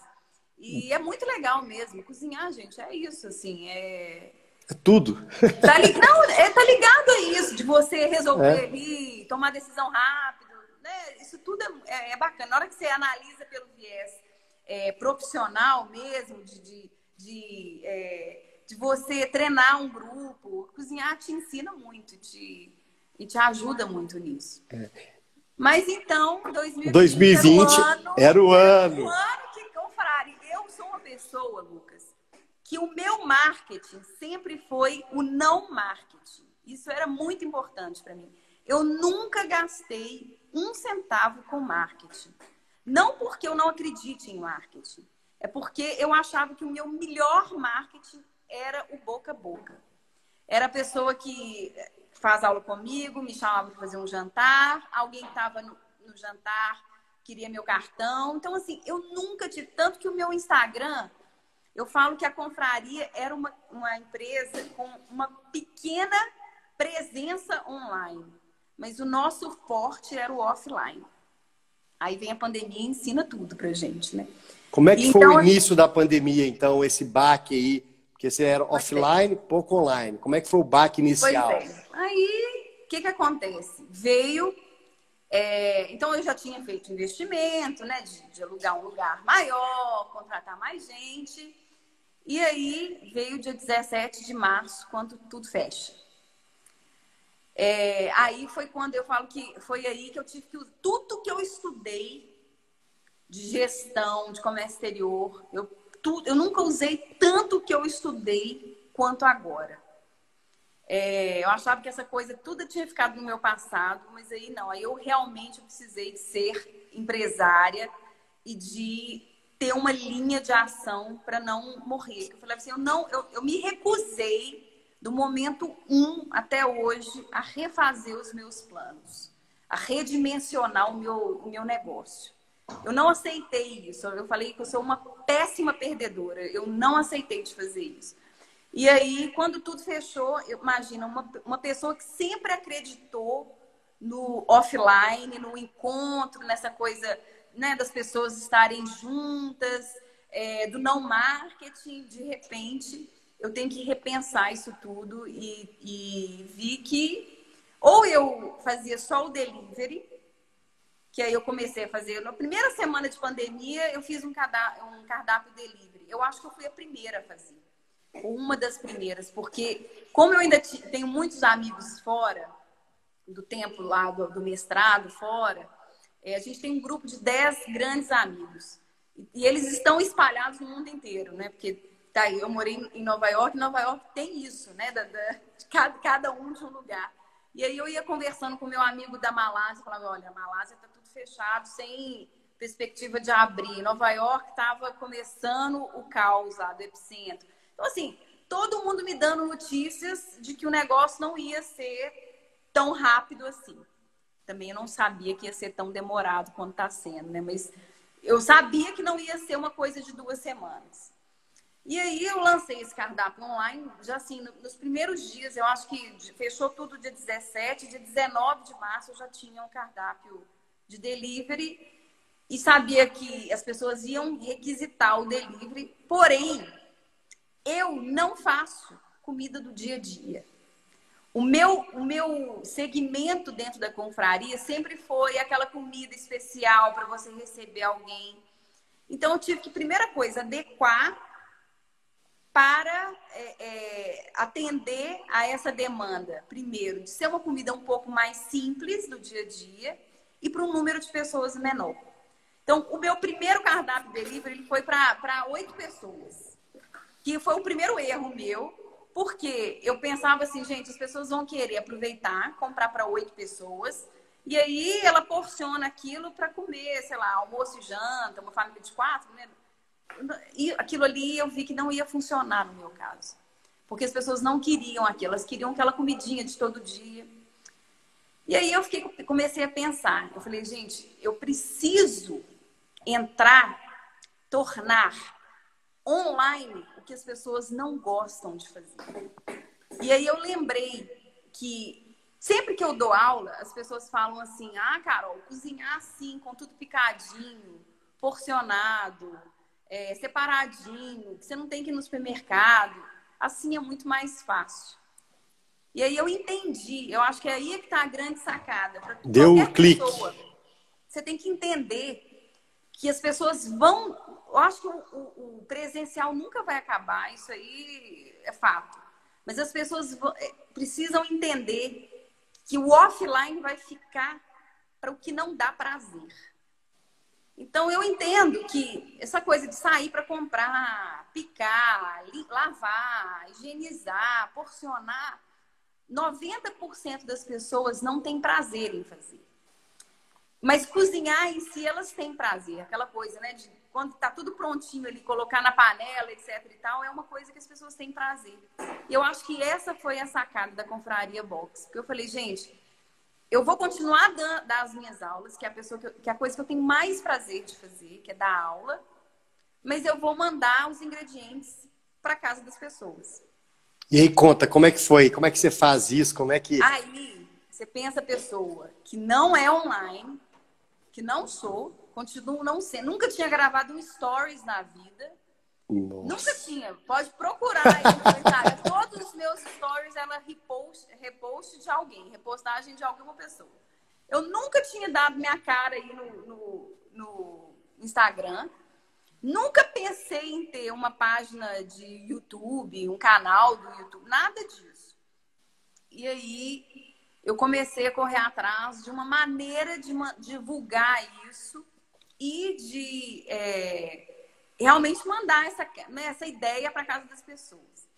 E é muito legal mesmo. Cozinhar, gente, é isso, assim. É tudo. Tá ligado a isso, de você resolver ali, tomar decisão rápido. Né? Isso tudo é bacana. Na hora que você analisa pelo viés profissional mesmo, de você treinar um grupo, cozinhar te ensina muito e te ajuda muito nisso. Mas então, 2020 era o ano. O ano que eu falar. Eu sou uma pessoa, Lucas, que o meu marketing sempre foi o não marketing. Isso era muito importante para mim. Eu nunca gastei um centavo com marketing. Não porque eu não acredite em marketing. É porque eu achava que o meu melhor marketing era o boca a boca. Era a pessoa que faz aula comigo, me chamava para fazer um jantar, alguém estava no jantar, queria meu cartão. Então, assim, eu nunca tive... Tanto que o meu Instagram, eu falo que a Confraria era uma empresa com uma pequena presença online. Mas o nosso forte era o offline. Aí vem a pandemia e ensina tudo pra gente, né? Como é que foi o início da pandemia, então, esse baque aí? Porque você era offline, pouco online. Como é que foi o baque inicial? Pois é. Aí, o que acontece? Veio... então, eu já tinha feito investimento, né? De alugar um lugar maior, contratar mais gente. E aí, veio o dia 17 de março, quando tudo fecha. Aí foi quando eu falo que foi aí que eu tive que... Tudo que eu estudei de gestão, de comércio exterior, eu nunca usei tanto que eu estudei quanto agora. Eu achava que essa coisa tudo tinha ficado no meu passado, mas aí não. Aí eu realmente precisei de ser empresária e de ter uma linha de ação para não morrer. Eu falei assim, eu me recusei do momento 1 até hoje a refazer os meus planos, a redimensionar o meu negócio. Eu não aceitei isso. Eu falei que eu sou uma péssima perdedora. Eu não aceitei de fazer isso. E aí, quando tudo fechou, imagina, uma pessoa que sempre acreditou no offline, no encontro, nessa coisa, né, das pessoas estarem juntas, do não marketing, de repente, eu tenho que repensar isso tudo e vi que ou eu fazia só o delivery, que aí eu comecei a fazer. Na primeira semana de pandemia, eu fiz um cardápio delivery. Eu acho que eu fui a primeira a fazer. Ou uma das primeiras, porque como eu ainda tenho muitos amigos fora, do tempo lá do mestrado fora, a gente tem um grupo de 10 grandes amigos. E eles estão espalhados no mundo inteiro, né? Porque eu morei em Nova York tem isso, né? De cada um de um lugar. E aí eu ia conversando com meu amigo da Malásia, falava, olha, a Malásia está tudo fechado, sem perspectiva de abrir. Nova York estava começando o caos lá do epicentro. Então, assim, todo mundo me dando notícias de que o negócio não ia ser tão rápido assim. Também eu não sabia que ia ser tão demorado quanto está sendo, né? Mas eu sabia que não ia ser uma coisa de 2 semanas. E aí eu lancei esse cardápio online, já assim, nos primeiros dias, eu acho que fechou tudo dia 17, dia 19 de março eu já tinha um cardápio de delivery e sabia que as pessoas iam requisitar o delivery, porém, eu não faço comida do dia a dia. O meu segmento dentro da confraria sempre foi aquela comida especial para você receber alguém. Então, eu tive que, primeira coisa, adequar para atender a essa demanda. Primeiro, de ser uma comida um pouco mais simples do dia a dia e para um número de pessoas menor. Então, o meu primeiro cardápio delivery ele foi para 8 pessoas. Que foi o primeiro erro meu, porque eu pensava assim, gente, as pessoas vão querer aproveitar, comprar para 8 pessoas, e aí ela porciona aquilo para comer, sei lá, almoço e janta, uma família de 4, né? E aquilo ali eu vi que não ia funcionar no meu caso. Porque as pessoas não queriam aquilo, elas queriam aquela comidinha de todo dia. E aí eu comecei a pensar, eu falei, gente, eu preciso tornar online o que as pessoas não gostam de fazer. E aí eu lembrei que sempre que eu dou aula, as pessoas falam assim, ah, Carol, cozinhar assim, com tudo picadinho, porcionado, separadinho, que você não tem que ir no supermercado, assim é muito mais fácil. E aí eu entendi, eu acho que é aí que está a grande sacada. Para qualquer pessoa, você tem que entender que as pessoas vão... Eu acho que o presencial nunca vai acabar, isso aí é fato. Mas as pessoas precisam entender que o offline vai ficar para o que não dá prazer. Então, eu entendo que essa coisa de sair para comprar, picar, lavar, higienizar, porcionar, 90% das pessoas não tem prazer em fazer. Mas cozinhar em si, elas têm prazer. Aquela coisa, né? De quando tá tudo prontinho ali, colocar na panela, etc e tal, é uma coisa que as pessoas têm prazer. E eu acho que essa foi a sacada da Confraria Box. Porque eu falei, gente, eu vou continuar dar as minhas aulas, que é a coisa que eu tenho mais prazer de fazer, que é dar aula, mas eu vou mandar os ingredientes para casa das pessoas. E aí, conta, como é que foi? Como é que você faz isso? Como é que... Aí, você pensa a pessoa que não é online, que não sou, continuo não sendo, nunca tinha gravado um stories na vida. Nossa. Nunca tinha. Pode procurar aí no Instagram. Todos os meus stories, ela repost de alguém, repostagem de alguma pessoa. Eu nunca tinha dado minha cara aí no Instagram. Nunca pensei em ter uma página de YouTube, um canal do YouTube, nada disso. E aí eu comecei a correr atrás de uma maneira de divulgar isso e de realmente mandar essa ideia para casa das pessoas.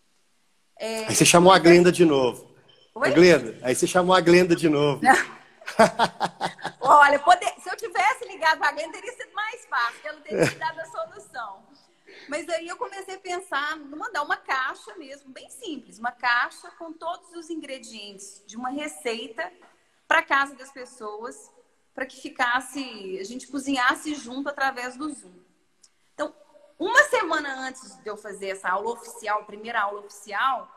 Aí você chamou a Glenda de novo. Oi? Glenda, aí você chamou a Glenda de novo. Olha, se eu tivesse ligado para a Glenda, teria sido mais fácil, porque ela teria dado a solução. Mas aí eu comecei a pensar em mandar uma caixa mesmo, bem simples. Uma caixa com todos os ingredientes de uma receita para casa das pessoas, para que a gente cozinhasse junto através do Zoom. Então, uma semana antes de eu fazer essa aula oficial, primeira aula oficial,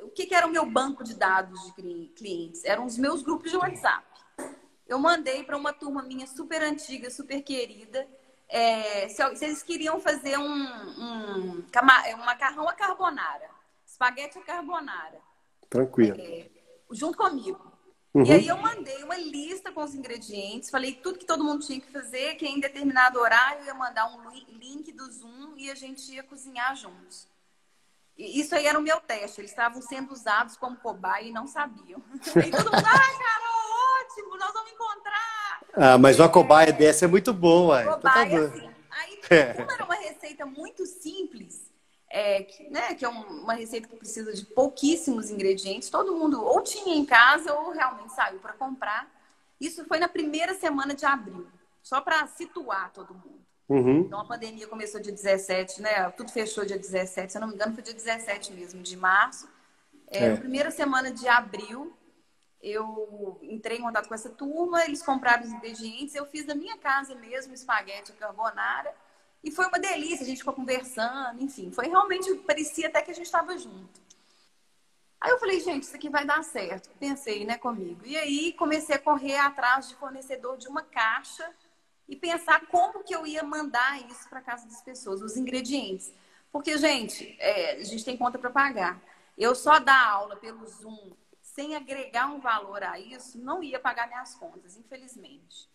o que era o meu banco de dados de clientes? Eram os meus grupos de WhatsApp. Eu mandei para uma turma minha super antiga, super querida, se eles queriam fazer um macarrão à carbonara. espaguete à carbonara. Tranquilo. Junto comigo. Uhum. E aí eu mandei uma lista com os ingredientes, falei tudo que todo mundo tinha que fazer, que em determinado horário eu ia mandar um link do Zoom e a gente ia cozinhar juntos. E isso aí era o meu teste, eles estavam sendo usados como cobaia e não sabiam. E todo mundo, Carol, ótimo, nós vamos encontrar. Mas uma cobaia dessa é muito boa, ué. Cobaia, assim. Aí, como era uma receita muito simples, que é uma receita que precisa de pouquíssimos ingredientes, todo mundo ou tinha em casa ou realmente saiu para comprar. Isso foi na primeira semana de abril, só para situar todo mundo. Uhum. Então a pandemia começou dia 17, né? Tudo fechou dia 17, se eu não me engano foi dia 17 mesmo, de março. Na primeira semana de abril, eu entrei em contato com essa turma, eles compraram os ingredientes, eu fiz da minha casa mesmo, espaguete à carbonara. E foi uma delícia, a gente ficou conversando, enfim. Foi realmente, parecia até que a gente estava junto. Aí eu falei, gente, isso aqui vai dar certo. Pensei, né, comigo. E aí comecei a correr atrás de fornecedor de uma caixa e pensar como que eu ia mandar isso para casa das pessoas, os ingredientes. Porque, gente, a gente tem conta para pagar. Eu só dar aula pelo Zoom sem agregar um valor a isso, não ia pagar minhas contas, infelizmente.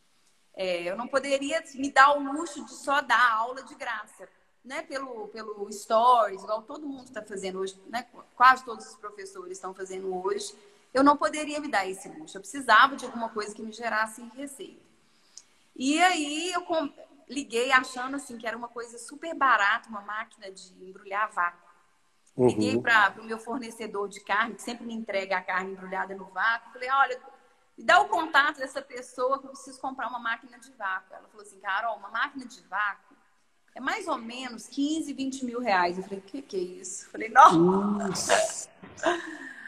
Eu não poderia me dar o luxo de só dar aula de graça, né? Pelo Stories, igual todo mundo está fazendo hoje, né? Quase todos os professores estão fazendo hoje. Eu não poderia me dar esse luxo. Eu precisava de alguma coisa que me gerasse receita. E aí eu liguei achando assim que era uma coisa super barata, uma máquina de embrulhar vácuo. Uhum. Liguei para o meu fornecedor de carne, que sempre me entrega a carne embrulhada no vácuo. Falei, olha, me dá o contato dessa pessoa que eu preciso comprar uma máquina de vácuo. Ela falou assim, Carol, uma máquina de vácuo é mais ou menos 15, 20 mil reais. Eu falei, que é isso? Eu falei, nossa!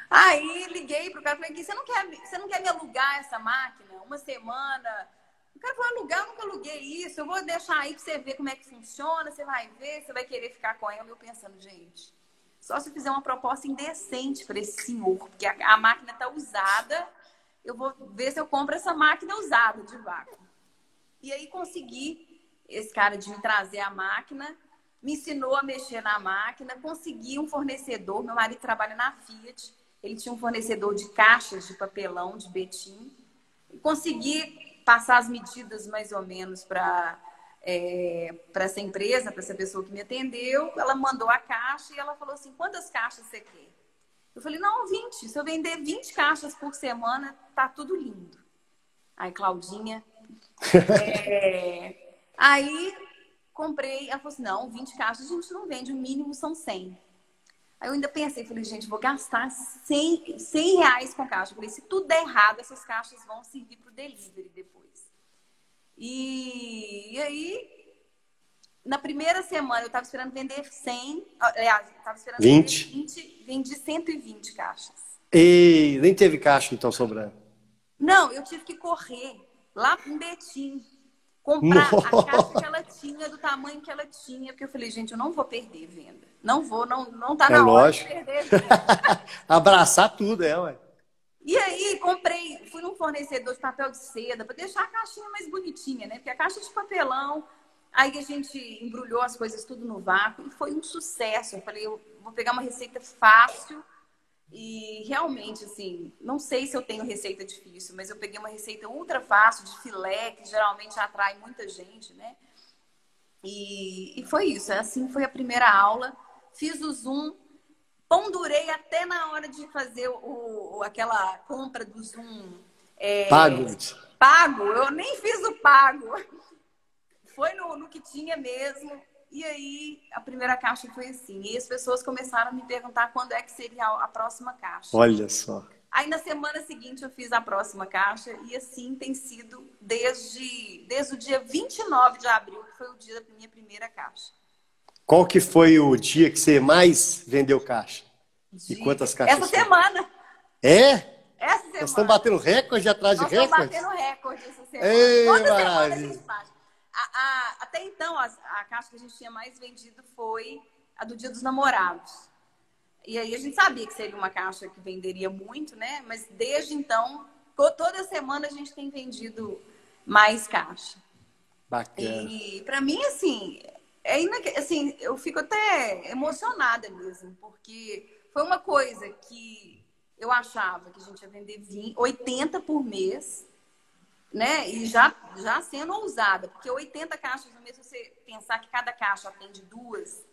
Aí liguei pro cara e falei, você não quer me alugar essa máquina? Uma semana? O cara falou, alugar, eu nunca aluguei isso. Eu vou deixar aí pra você ver como é que funciona. Você vai ver, você vai querer ficar com ela. Eu pensando, gente, só se eu fizer uma proposta indecente para esse senhor, porque a máquina tá usada. Eu vou ver se eu compro essa máquina usada de vácuo. E aí consegui esse cara de me trazer a máquina, me ensinou a mexer na máquina, consegui um fornecedor, meu marido trabalha na Fiat, ele tinha um fornecedor de caixas de papelão, de betim, consegui passar as medidas mais ou menos para essa empresa, para essa pessoa que me atendeu, ela mandou a caixa e ela falou assim, quantas caixas você quer? Eu falei, não, 20. Se eu vender 20 caixas por semana, tá tudo lindo. Aí, Claudinha... Aí, comprei. Ela falou assim, não, 20 caixas a gente não vende. O mínimo são 100. Aí eu ainda pensei, falei, gente, vou gastar 100 reais com caixa. Eu falei, se tudo der errado, essas caixas vão servir para o delivery depois. E aí... Na primeira semana, eu estava esperando vender 100. Aliás, eu estava esperando 20. vender 20. Vendi 120 caixas. E nem teve caixa, então, sobrando. Não, eu tive que correr lá em Betim. Comprar a caixa que ela tinha, do tamanho que ela tinha. Porque eu falei, gente, eu não vou perder venda. Não vou, não tá na hora de perder venda. Abraçar tudo, ué. E aí, comprei, fui num fornecedor de papel de seda para deixar a caixinha mais bonitinha, né? Porque a caixa de papelão... Aí a gente embrulhou as coisas tudo no vácuo e foi um sucesso. Eu falei, eu vou pegar uma receita fácil e realmente, assim, não sei se eu tenho receita difícil, mas eu peguei uma receita ultra fácil de filé, que geralmente atrai muita gente, né? E foi isso. Assim foi a primeira aula. Fiz o Zoom, pondurei até na hora de fazer aquela compra do Zoom. Pago, eu nem fiz o pago. Foi no que tinha mesmo. E aí, a primeira caixa foi assim. E as pessoas começaram a me perguntar quando é que seria a próxima caixa. Olha só. Aí, na semana seguinte, eu fiz a próxima caixa. E assim tem sido desde o dia 29 de abril, que foi o dia da minha primeira caixa. Qual que foi o dia que você mais vendeu caixa? E quantas caixas? Essa semana. É? Essa semana. Nós estamos batendo recorde atrás de recorde? Nós estamos batendo recorde essa semana. Ei, toda semana a maravilha. gente bate. Até então, a caixa que a gente tinha mais vendido foi a do Dia dos Namorados. E aí a gente sabia que seria uma caixa que venderia muito, né? Mas desde então, toda semana a gente tem vendido mais caixa. Bacana. E para mim, assim, assim, eu fico até emocionada mesmo, porque foi uma coisa que eu achava que a gente ia vender 80 por mês, né? E já sendo ousada, porque 80 caixas no mês, se você pensar que cada caixa atende 2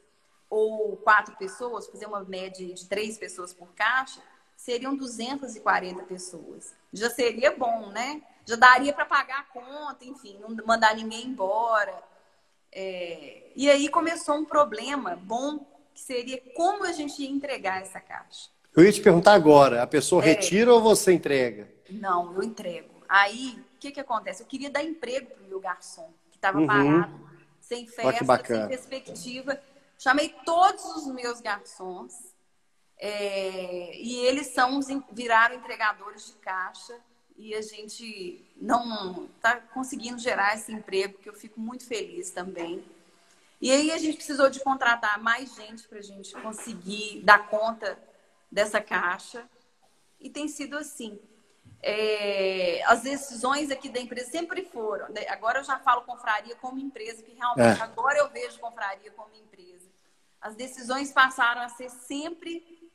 ou 4 pessoas, fazer uma média de 3 pessoas por caixa, seriam 240 pessoas. Já seria bom, né? Já daria para pagar a conta, enfim, não mandar ninguém embora. E aí começou um problema bom, que seria como a gente ia entregar essa caixa. Eu ia te perguntar agora, a pessoa retira ou você entrega? Não, eu entrego. Aí, o que acontece? Eu queria dar emprego para o meu garçom, que estava parado, sem festa, sem perspectiva. Chamei todos os meus garçons e eles viraram entregadores de caixa e a gente não está conseguindo gerar esse emprego, que eu fico muito feliz também. E aí a gente precisou de contratar mais gente para a gente conseguir dar conta dessa caixa e tem sido assim. As decisões aqui da empresa sempre foram. Agora eu já falo confraria como empresa, que realmente agora eu vejo confraria como empresa. As decisões passaram a ser sempre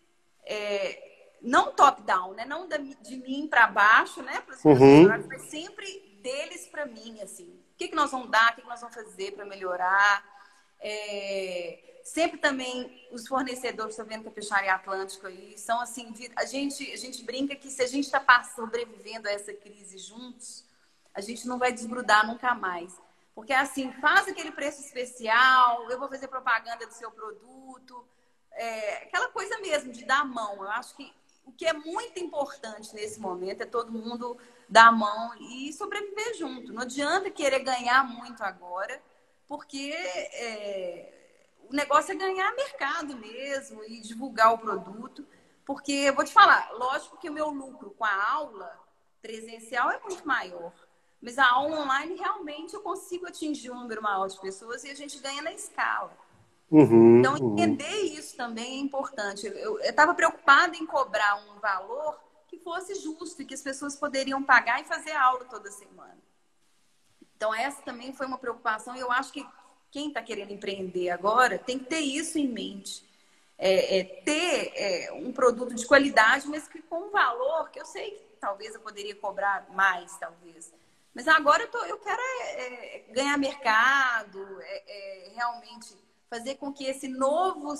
não top-down, né? Não de mim para baixo, né? Para os funcionários, mas sempre deles para mim, assim. O que nós vamos dar, o que nós vamos fazer para melhorar. Sempre também os fornecedores, estou vendo que a Peixaria Atlântico aí, são assim, a gente brinca que se a gente está sobrevivendo a essa crise juntos, a gente não vai desgrudar nunca mais. Porque assim, faz aquele preço especial, eu vou fazer propaganda do seu produto, aquela coisa mesmo de dar a mão. Eu acho que o que é muito importante nesse momento é todo mundo dar a mão e sobreviver junto. Não adianta querer ganhar muito agora, porque o negócio é ganhar mercado mesmo e divulgar o produto. Porque, eu vou te falar, lógico que o meu lucro com a aula presencial é muito maior. Mas a aula online, realmente, eu consigo atingir um número maior de pessoas e a gente ganha na escala. Então, entender isso também é importante. Eu estava preocupada em cobrar um valor que fosse justo e que as pessoas poderiam pagar e fazer aula toda semana. Então, essa também foi uma preocupação e eu acho que quem está querendo empreender agora tem que ter isso em mente. Ter um produto de qualidade, mas que com um valor que eu sei que talvez eu poderia cobrar mais, talvez. Mas agora eu quero ganhar mercado, realmente fazer com que esse novo...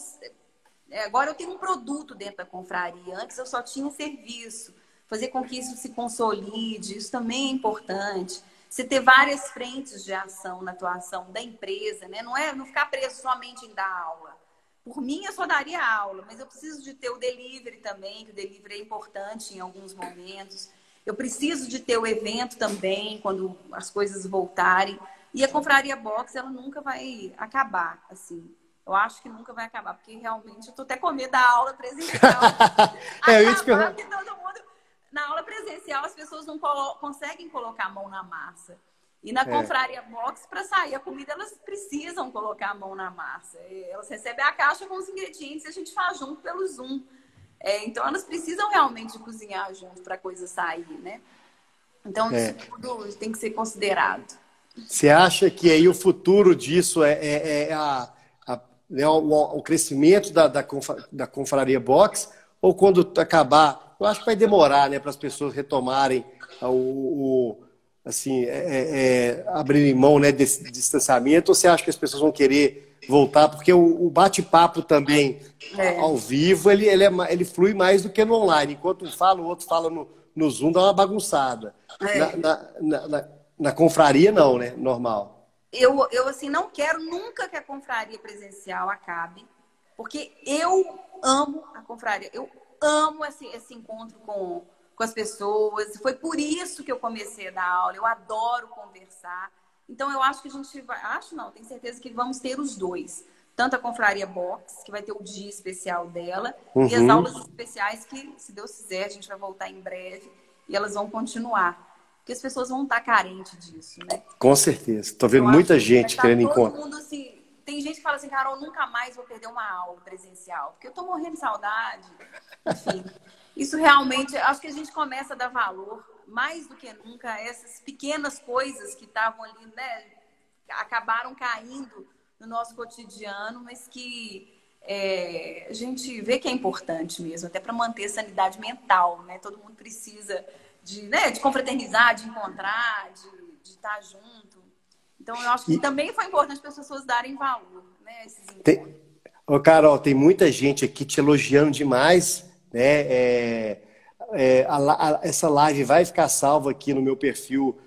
agora eu tenho um produto dentro da confraria. Antes eu só tinha serviço. Fazer com que isso se consolide, isso também é importante. Você ter várias frentes de ação na atuação da empresa, né? Não ficar preso somente em dar aula. Por mim, eu só daria aula, mas eu preciso de ter o delivery também, que o delivery é importante em alguns momentos. Eu preciso de ter o evento também, quando as coisas voltarem. E a Confraria Box, ela nunca vai acabar, assim. Eu acho que nunca vai acabar, porque realmente eu tô até com medo da aula presencial. Eu ia te perguntar. Que todo mundo... Na aula presencial, as pessoas não conseguem colocar a mão na massa. E na Confraria Box, para sair a comida, elas precisam colocar a mão na massa. Elas recebem a caixa com os ingredientes e a gente faz junto pelo Zoom. Então, elas precisam realmente cozinhar junto para a coisa sair, né? Então, isso tudo tem que ser considerado. Você acha que aí o futuro disso o crescimento da Confraria Box? Ou quando acabar... Eu acho que vai demorar, né, para as pessoas retomarem abrirem mão, né, desse distanciamento, ou você acha que as pessoas vão querer voltar? Porque o bate-papo também ao vivo, ele flui mais do que no online. Enquanto um fala, o outro fala no Zoom, dá uma bagunçada. Na confraria, não, né? Normal. Eu assim, não quero nunca que a confraria presencial acabe, porque eu amo a confraria. Eu amo esse encontro com as pessoas. Foi por isso que eu comecei a dar aula. Eu adoro conversar. Então, eu acho que a gente vai... tenho certeza que vamos ter os dois. Tanto a Confraria Box, que vai ter o dia especial dela, e as aulas especiais que, se Deus quiser, a gente vai voltar em breve e elas vão continuar. Porque as pessoas vão estar carentes disso, né? Com certeza. Estou vendo muita gente querendo encontrar. Todo mundo, assim... Tem gente que fala assim, Carol, nunca mais vou perder uma aula presencial, porque eu tô morrendo de saudade. Enfim, isso realmente, acho que a gente começa a dar valor, mais do que nunca, a essas pequenas coisas que estavam ali, né, acabaram caindo no nosso cotidiano, mas que a gente vê que é importante mesmo, até para manter a sanidade mental, né? Todo mundo precisa de confraternizar, de encontrar, de estar junto. Então, eu acho que também foi importante para as pessoas darem valor, né? Esses encontros. Ô, Carol, tem muita gente aqui te elogiando demais, né? Essa live vai ficar salva aqui no meu perfil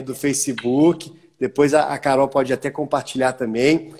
do Facebook. Depois a Carol pode até compartilhar também.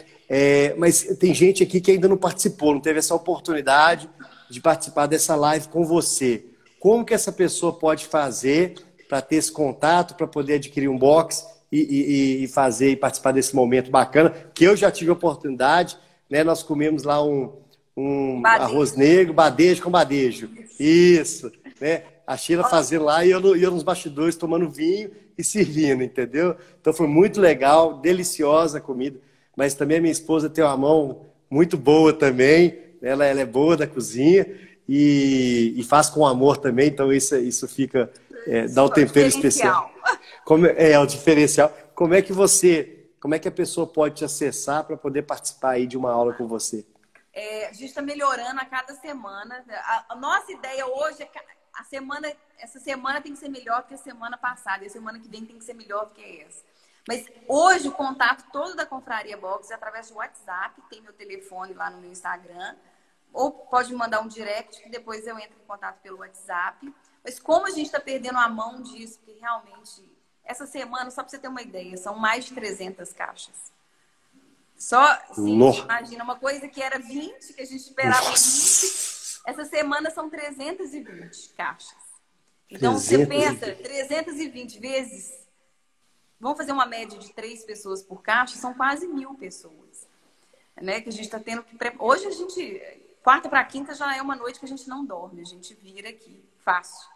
Mas tem gente aqui que ainda não participou, não teve essa oportunidade de participar dessa live com você. Como que essa pessoa pode fazer para ter esse contato, para poder adquirir um box e fazer e participar desse momento bacana, que eu já tive a oportunidade, né? Nós comemos lá um arroz negro, badejo com badejo. Isso, né? A Sheila fazendo lá e eu nos bastidores tomando vinho e servindo, entendeu? Então foi muito legal, deliciosa a comida. Mas também a minha esposa tem uma mão muito boa também. Ela é boa da cozinha e faz com amor também. Então isso fica, dá um tempero especial. É o diferencial. Como é que a pessoa pode te acessar para poder participar aí de uma aula com você? A gente está melhorando a cada semana. A nossa ideia hoje é que essa semana tem que ser melhor do que a semana passada. E a semana que vem tem que ser melhor do que essa. Mas hoje o contato todo da Confraria Box é através do WhatsApp. Tem meu telefone lá no meu Instagram. Ou pode me mandar um direct, que depois eu entro em contato pelo WhatsApp. Mas como a gente está perdendo a mão disso, porque realmente, essa semana, só para você ter uma ideia, são mais de 300 caixas. Só, assim, imagina, uma coisa que era 20, que a gente esperava 20, essa semana são 320 caixas. Então, você pensa, 320 vezes, vamos fazer uma média de 3 pessoas por caixa, são quase 1000 pessoas. Né? Que a gente está tendo que... Hoje a gente, quarta para quinta, já é uma noite que a gente não dorme, a gente vira aqui, fácil,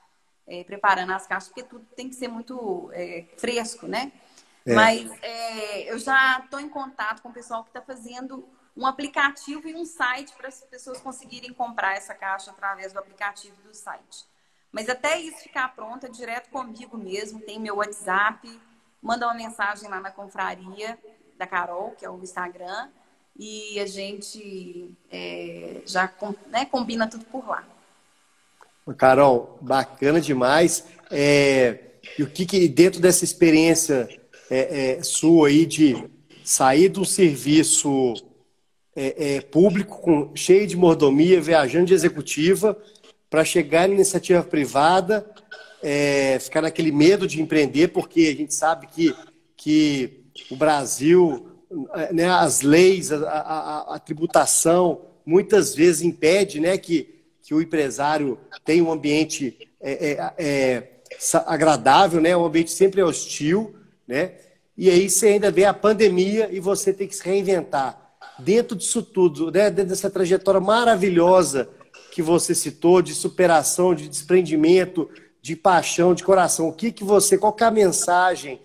preparando as caixas, porque tudo tem que ser muito fresco, né? Mas eu já estou em contato com o pessoal que está fazendo um aplicativo e um site para as pessoas conseguirem comprar essa caixa através do aplicativo e do site. Mas até isso ficar pronto, é direto comigo mesmo. Tem meu WhatsApp, manda uma mensagem lá na Confraria da Carol, que é o Instagram, e a gente já combina tudo por lá. Carol, bacana demais. E o que dentro dessa experiência sua aí de sair de um serviço público cheio de mordomia, viajando de executiva, para chegar na iniciativa privada, ficar naquele medo de empreender, porque a gente sabe que o Brasil, né, as leis, a tributação, muitas vezes impede, né, que o empresário tenha um ambiente agradável, né, um ambiente sempre hostil, né? E aí você ainda vê a pandemia e você tem que se reinventar. Dentro disso tudo, né, dentro dessa trajetória maravilhosa que você citou, de superação, de desprendimento, de paixão, de coração, qual que é a mensagem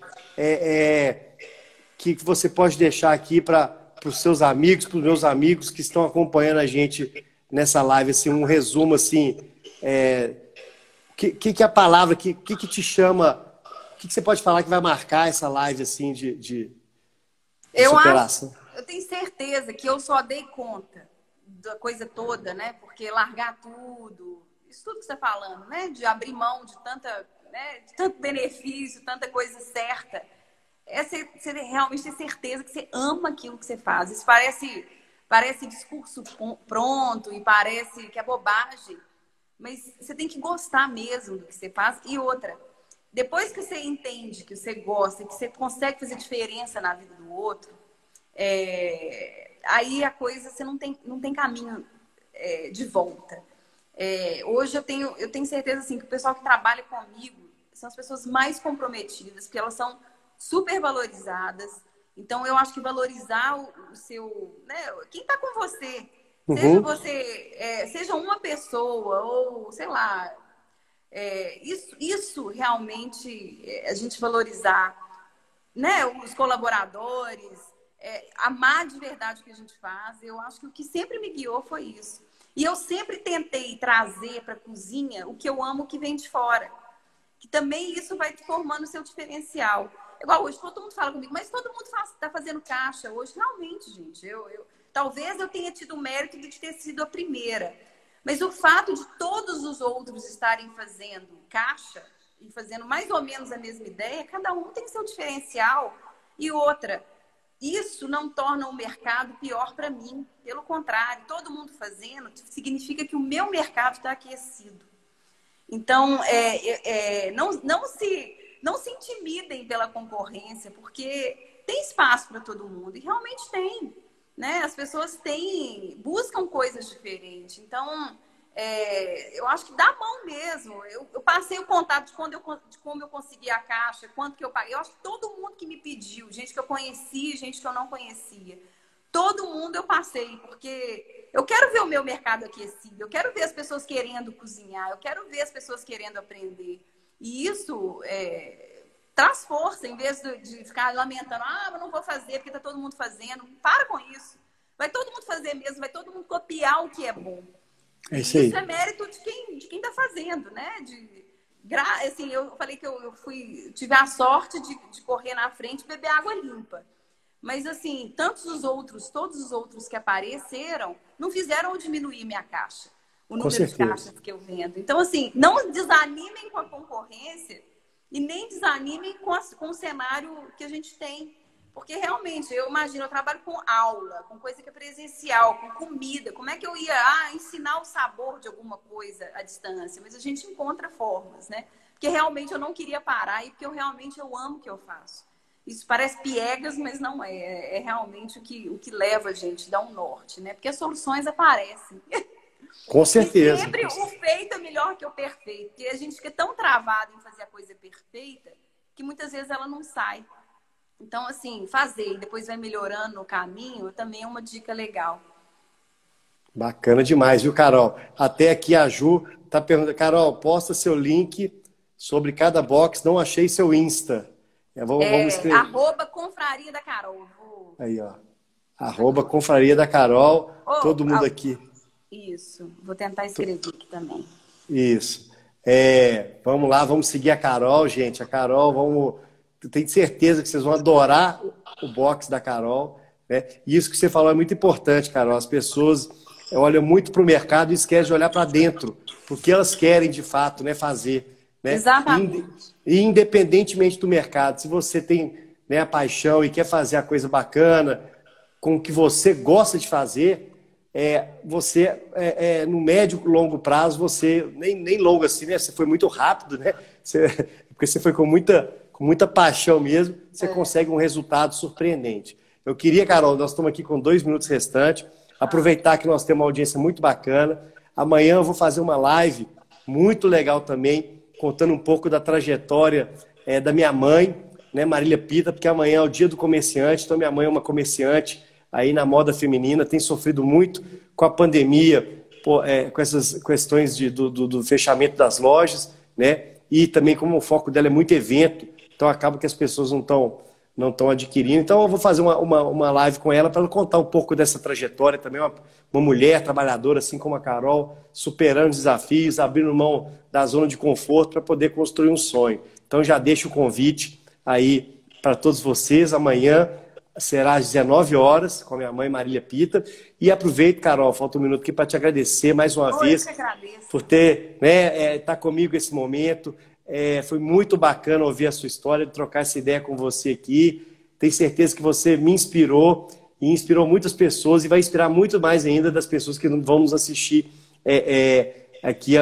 que você pode deixar aqui para os seus amigos, para os meus amigos que estão acompanhando a gente nessa live, assim, um resumo, assim, que é a palavra, que te chama, o que você pode falar que vai marcar essa live, assim, de superação? Eu tenho certeza que eu só dei conta da coisa toda, né? Porque largar tudo, isso tudo que você está falando, né? De abrir mão de de tanto benefício, tanta coisa certa. Você realmente ter certeza que você ama aquilo que você faz. Isso parece discurso pronto e parece que é bobagem, mas você tem que gostar mesmo do que você faz. E outra, depois que você entende que você gosta, que você consegue fazer diferença na vida do outro, aí a coisa, você não tem caminho de volta. Hoje eu tenho certeza assim, que o pessoal que trabalha comigo são as pessoas mais comprometidas, porque elas são super valorizadas. Então, eu acho que valorizar o seu... Né, quem está com você, seja uma pessoa ou, sei lá, isso realmente, a gente valorizar, né, os colaboradores, amar de verdade o que a gente faz. Eu acho que o que sempre me guiou foi isso. E eu sempre tentei trazer para a cozinha o que eu amo que vem de fora. Que também isso vai te formando o seu diferencial. Igual hoje, todo mundo fala comigo, mas todo mundo está fazendo caixa hoje. Realmente, gente, Talvez eu tenha tido o mérito de ter sido a primeira. Mas o fato de todos os outros estarem fazendo caixa e fazendo mais ou menos a mesma ideia, cada um tem seu diferencial. E outra, isso não torna o mercado pior para mim. Pelo contrário, todo mundo fazendo significa que o meu mercado está aquecido. Então, não se intimidem pela concorrência, porque tem espaço para todo mundo. E realmente tem. Né? As pessoas buscam coisas diferentes. Então, eu acho que dá mão mesmo. Eu passei o contato de como eu consegui a caixa, quanto que eu paguei. Eu acho que todo mundo que me pediu, gente que eu conhecia, gente que eu não conhecia, todo mundo eu passei, porque eu quero ver o meu mercado aquecido, eu quero ver as pessoas querendo cozinhar, eu quero ver as pessoas querendo aprender. E isso traz força, em vez de ficar lamentando, eu não vou fazer porque está todo mundo fazendo. Para com isso. Vai todo mundo fazer mesmo, vai todo mundo copiar o que é bom. É isso aí. Isso é mérito de quem está fazendo, né? Assim, eu falei que eu tive a sorte de correr na frente e beber água limpa. Mas, assim, todos os outros que apareceram, não fizeram eu diminuir minha caixa, o número de caixas que eu vendo. Então, assim, não desanimem com a concorrência e nem desanimem com o cenário que a gente tem. Porque, realmente, eu imagino, eu trabalho com aula, com coisa que é presencial, com comida. Como é que eu ia ensinar o sabor de alguma coisa à distância? Mas a gente encontra formas, né? Porque, realmente, eu não queria parar e porque eu amo o que eu faço. Isso parece piegas, mas não é. É realmente o que leva a gente, dá um norte, né? Porque as soluções aparecem. Com certeza. E sempre o feito é melhor que o perfeito. Porque a gente fica tão travado em fazer a coisa perfeita que muitas vezes ela não sai. Então, assim, fazer e depois vai melhorando no caminho também é uma dica legal. Bacana demais, viu, Carol? Até aqui a Ju tá perguntando, Carol, posta seu link sobre cada box, não achei seu Insta. Vamos escrever. @confraria da Carol. Aí, ó. @confraria da Carol. Todo mundo aqui. Isso. Vou tentar escrever aqui também. Isso. Vamos lá, vamos seguir a Carol, gente. A Carol, tenho certeza que vocês vão adorar o box da Carol. Né? E isso que você falou é muito importante, Carol. As pessoas olham muito para o mercado e esquecem de olhar para dentro, porque elas querem, de fato, né, fazer. Né? Exatamente. E independentemente do mercado, se você tem, né, a paixão e quer fazer a coisa bacana, com o que você gosta de fazer, no médio e longo prazo, você, nem longo assim, né? Você foi muito rápido, né? Porque você foi com muita paixão mesmo, você consegue um resultado surpreendente. Eu queria, Carol, nós estamos aqui com 2 minutos restantes, aproveitar que nós temos uma audiência muito bacana. Amanhã eu vou fazer uma live muito legal também, contando um pouco da trajetória da minha mãe, né, Marília Pita, porque amanhã é o dia do comerciante, então minha mãe é uma comerciante aí na moda feminina, tem sofrido muito com a pandemia, com essas questões do fechamento das lojas, né, e também como o foco dela é muito evento, então acaba que as pessoas não estão adquirindo. Então eu vou fazer uma live com ela para ela contar um pouco dessa trajetória, também uma mulher trabalhadora, assim como a Carol, superando desafios, abrindo mão da zona de conforto para poder construir um sonho. Então já deixo o convite aí para todos vocês. Amanhã será às 19 horas com a minha mãe Marília Pita. E aproveito, Carol, falta um minuto aqui para te agradecer mais uma vez por ter, né, tá comigo esse momento. Foi muito bacana ouvir a sua história, trocar essa ideia com você aqui. Tenho certeza que você me inspirou e inspirou muitas pessoas e vai inspirar muito mais ainda das pessoas que vão nos assistir aqui,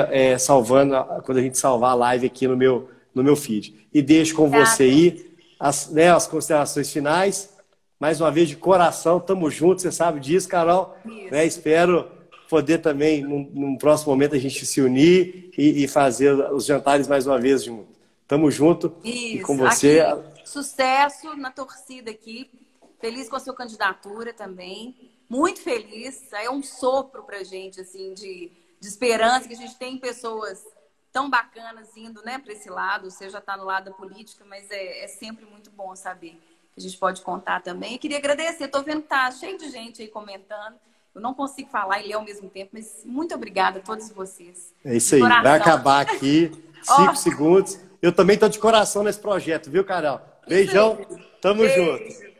quando a gente salvar a live aqui no meu feed. E deixo com você aí as considerações finais. Mais uma vez, de coração, tamo junto, você sabe disso, Carol. Né? Espero poder também, num próximo momento, a gente se unir e fazer os jantares mais uma vez junto. Tamo junto. Isso. E com você. Aqui, sucesso na torcida aqui. Feliz com a sua candidatura também. Muito feliz. É um sopro pra gente, assim, de esperança, que a gente tem pessoas tão bacanas indo, né, para esse lado. Você já está no lado da política, mas é sempre muito bom saber que a gente pode contar também. Eu queria agradecer. Estou vendo que tá cheio de gente aí comentando. Eu não consigo falar e ler ao mesmo tempo, mas muito obrigada a todos vocês. É isso aí. Vai acabar aqui. 5 segundos. Eu também estou de coração nesse projeto, viu, Carol? Beijão. Tamo junto.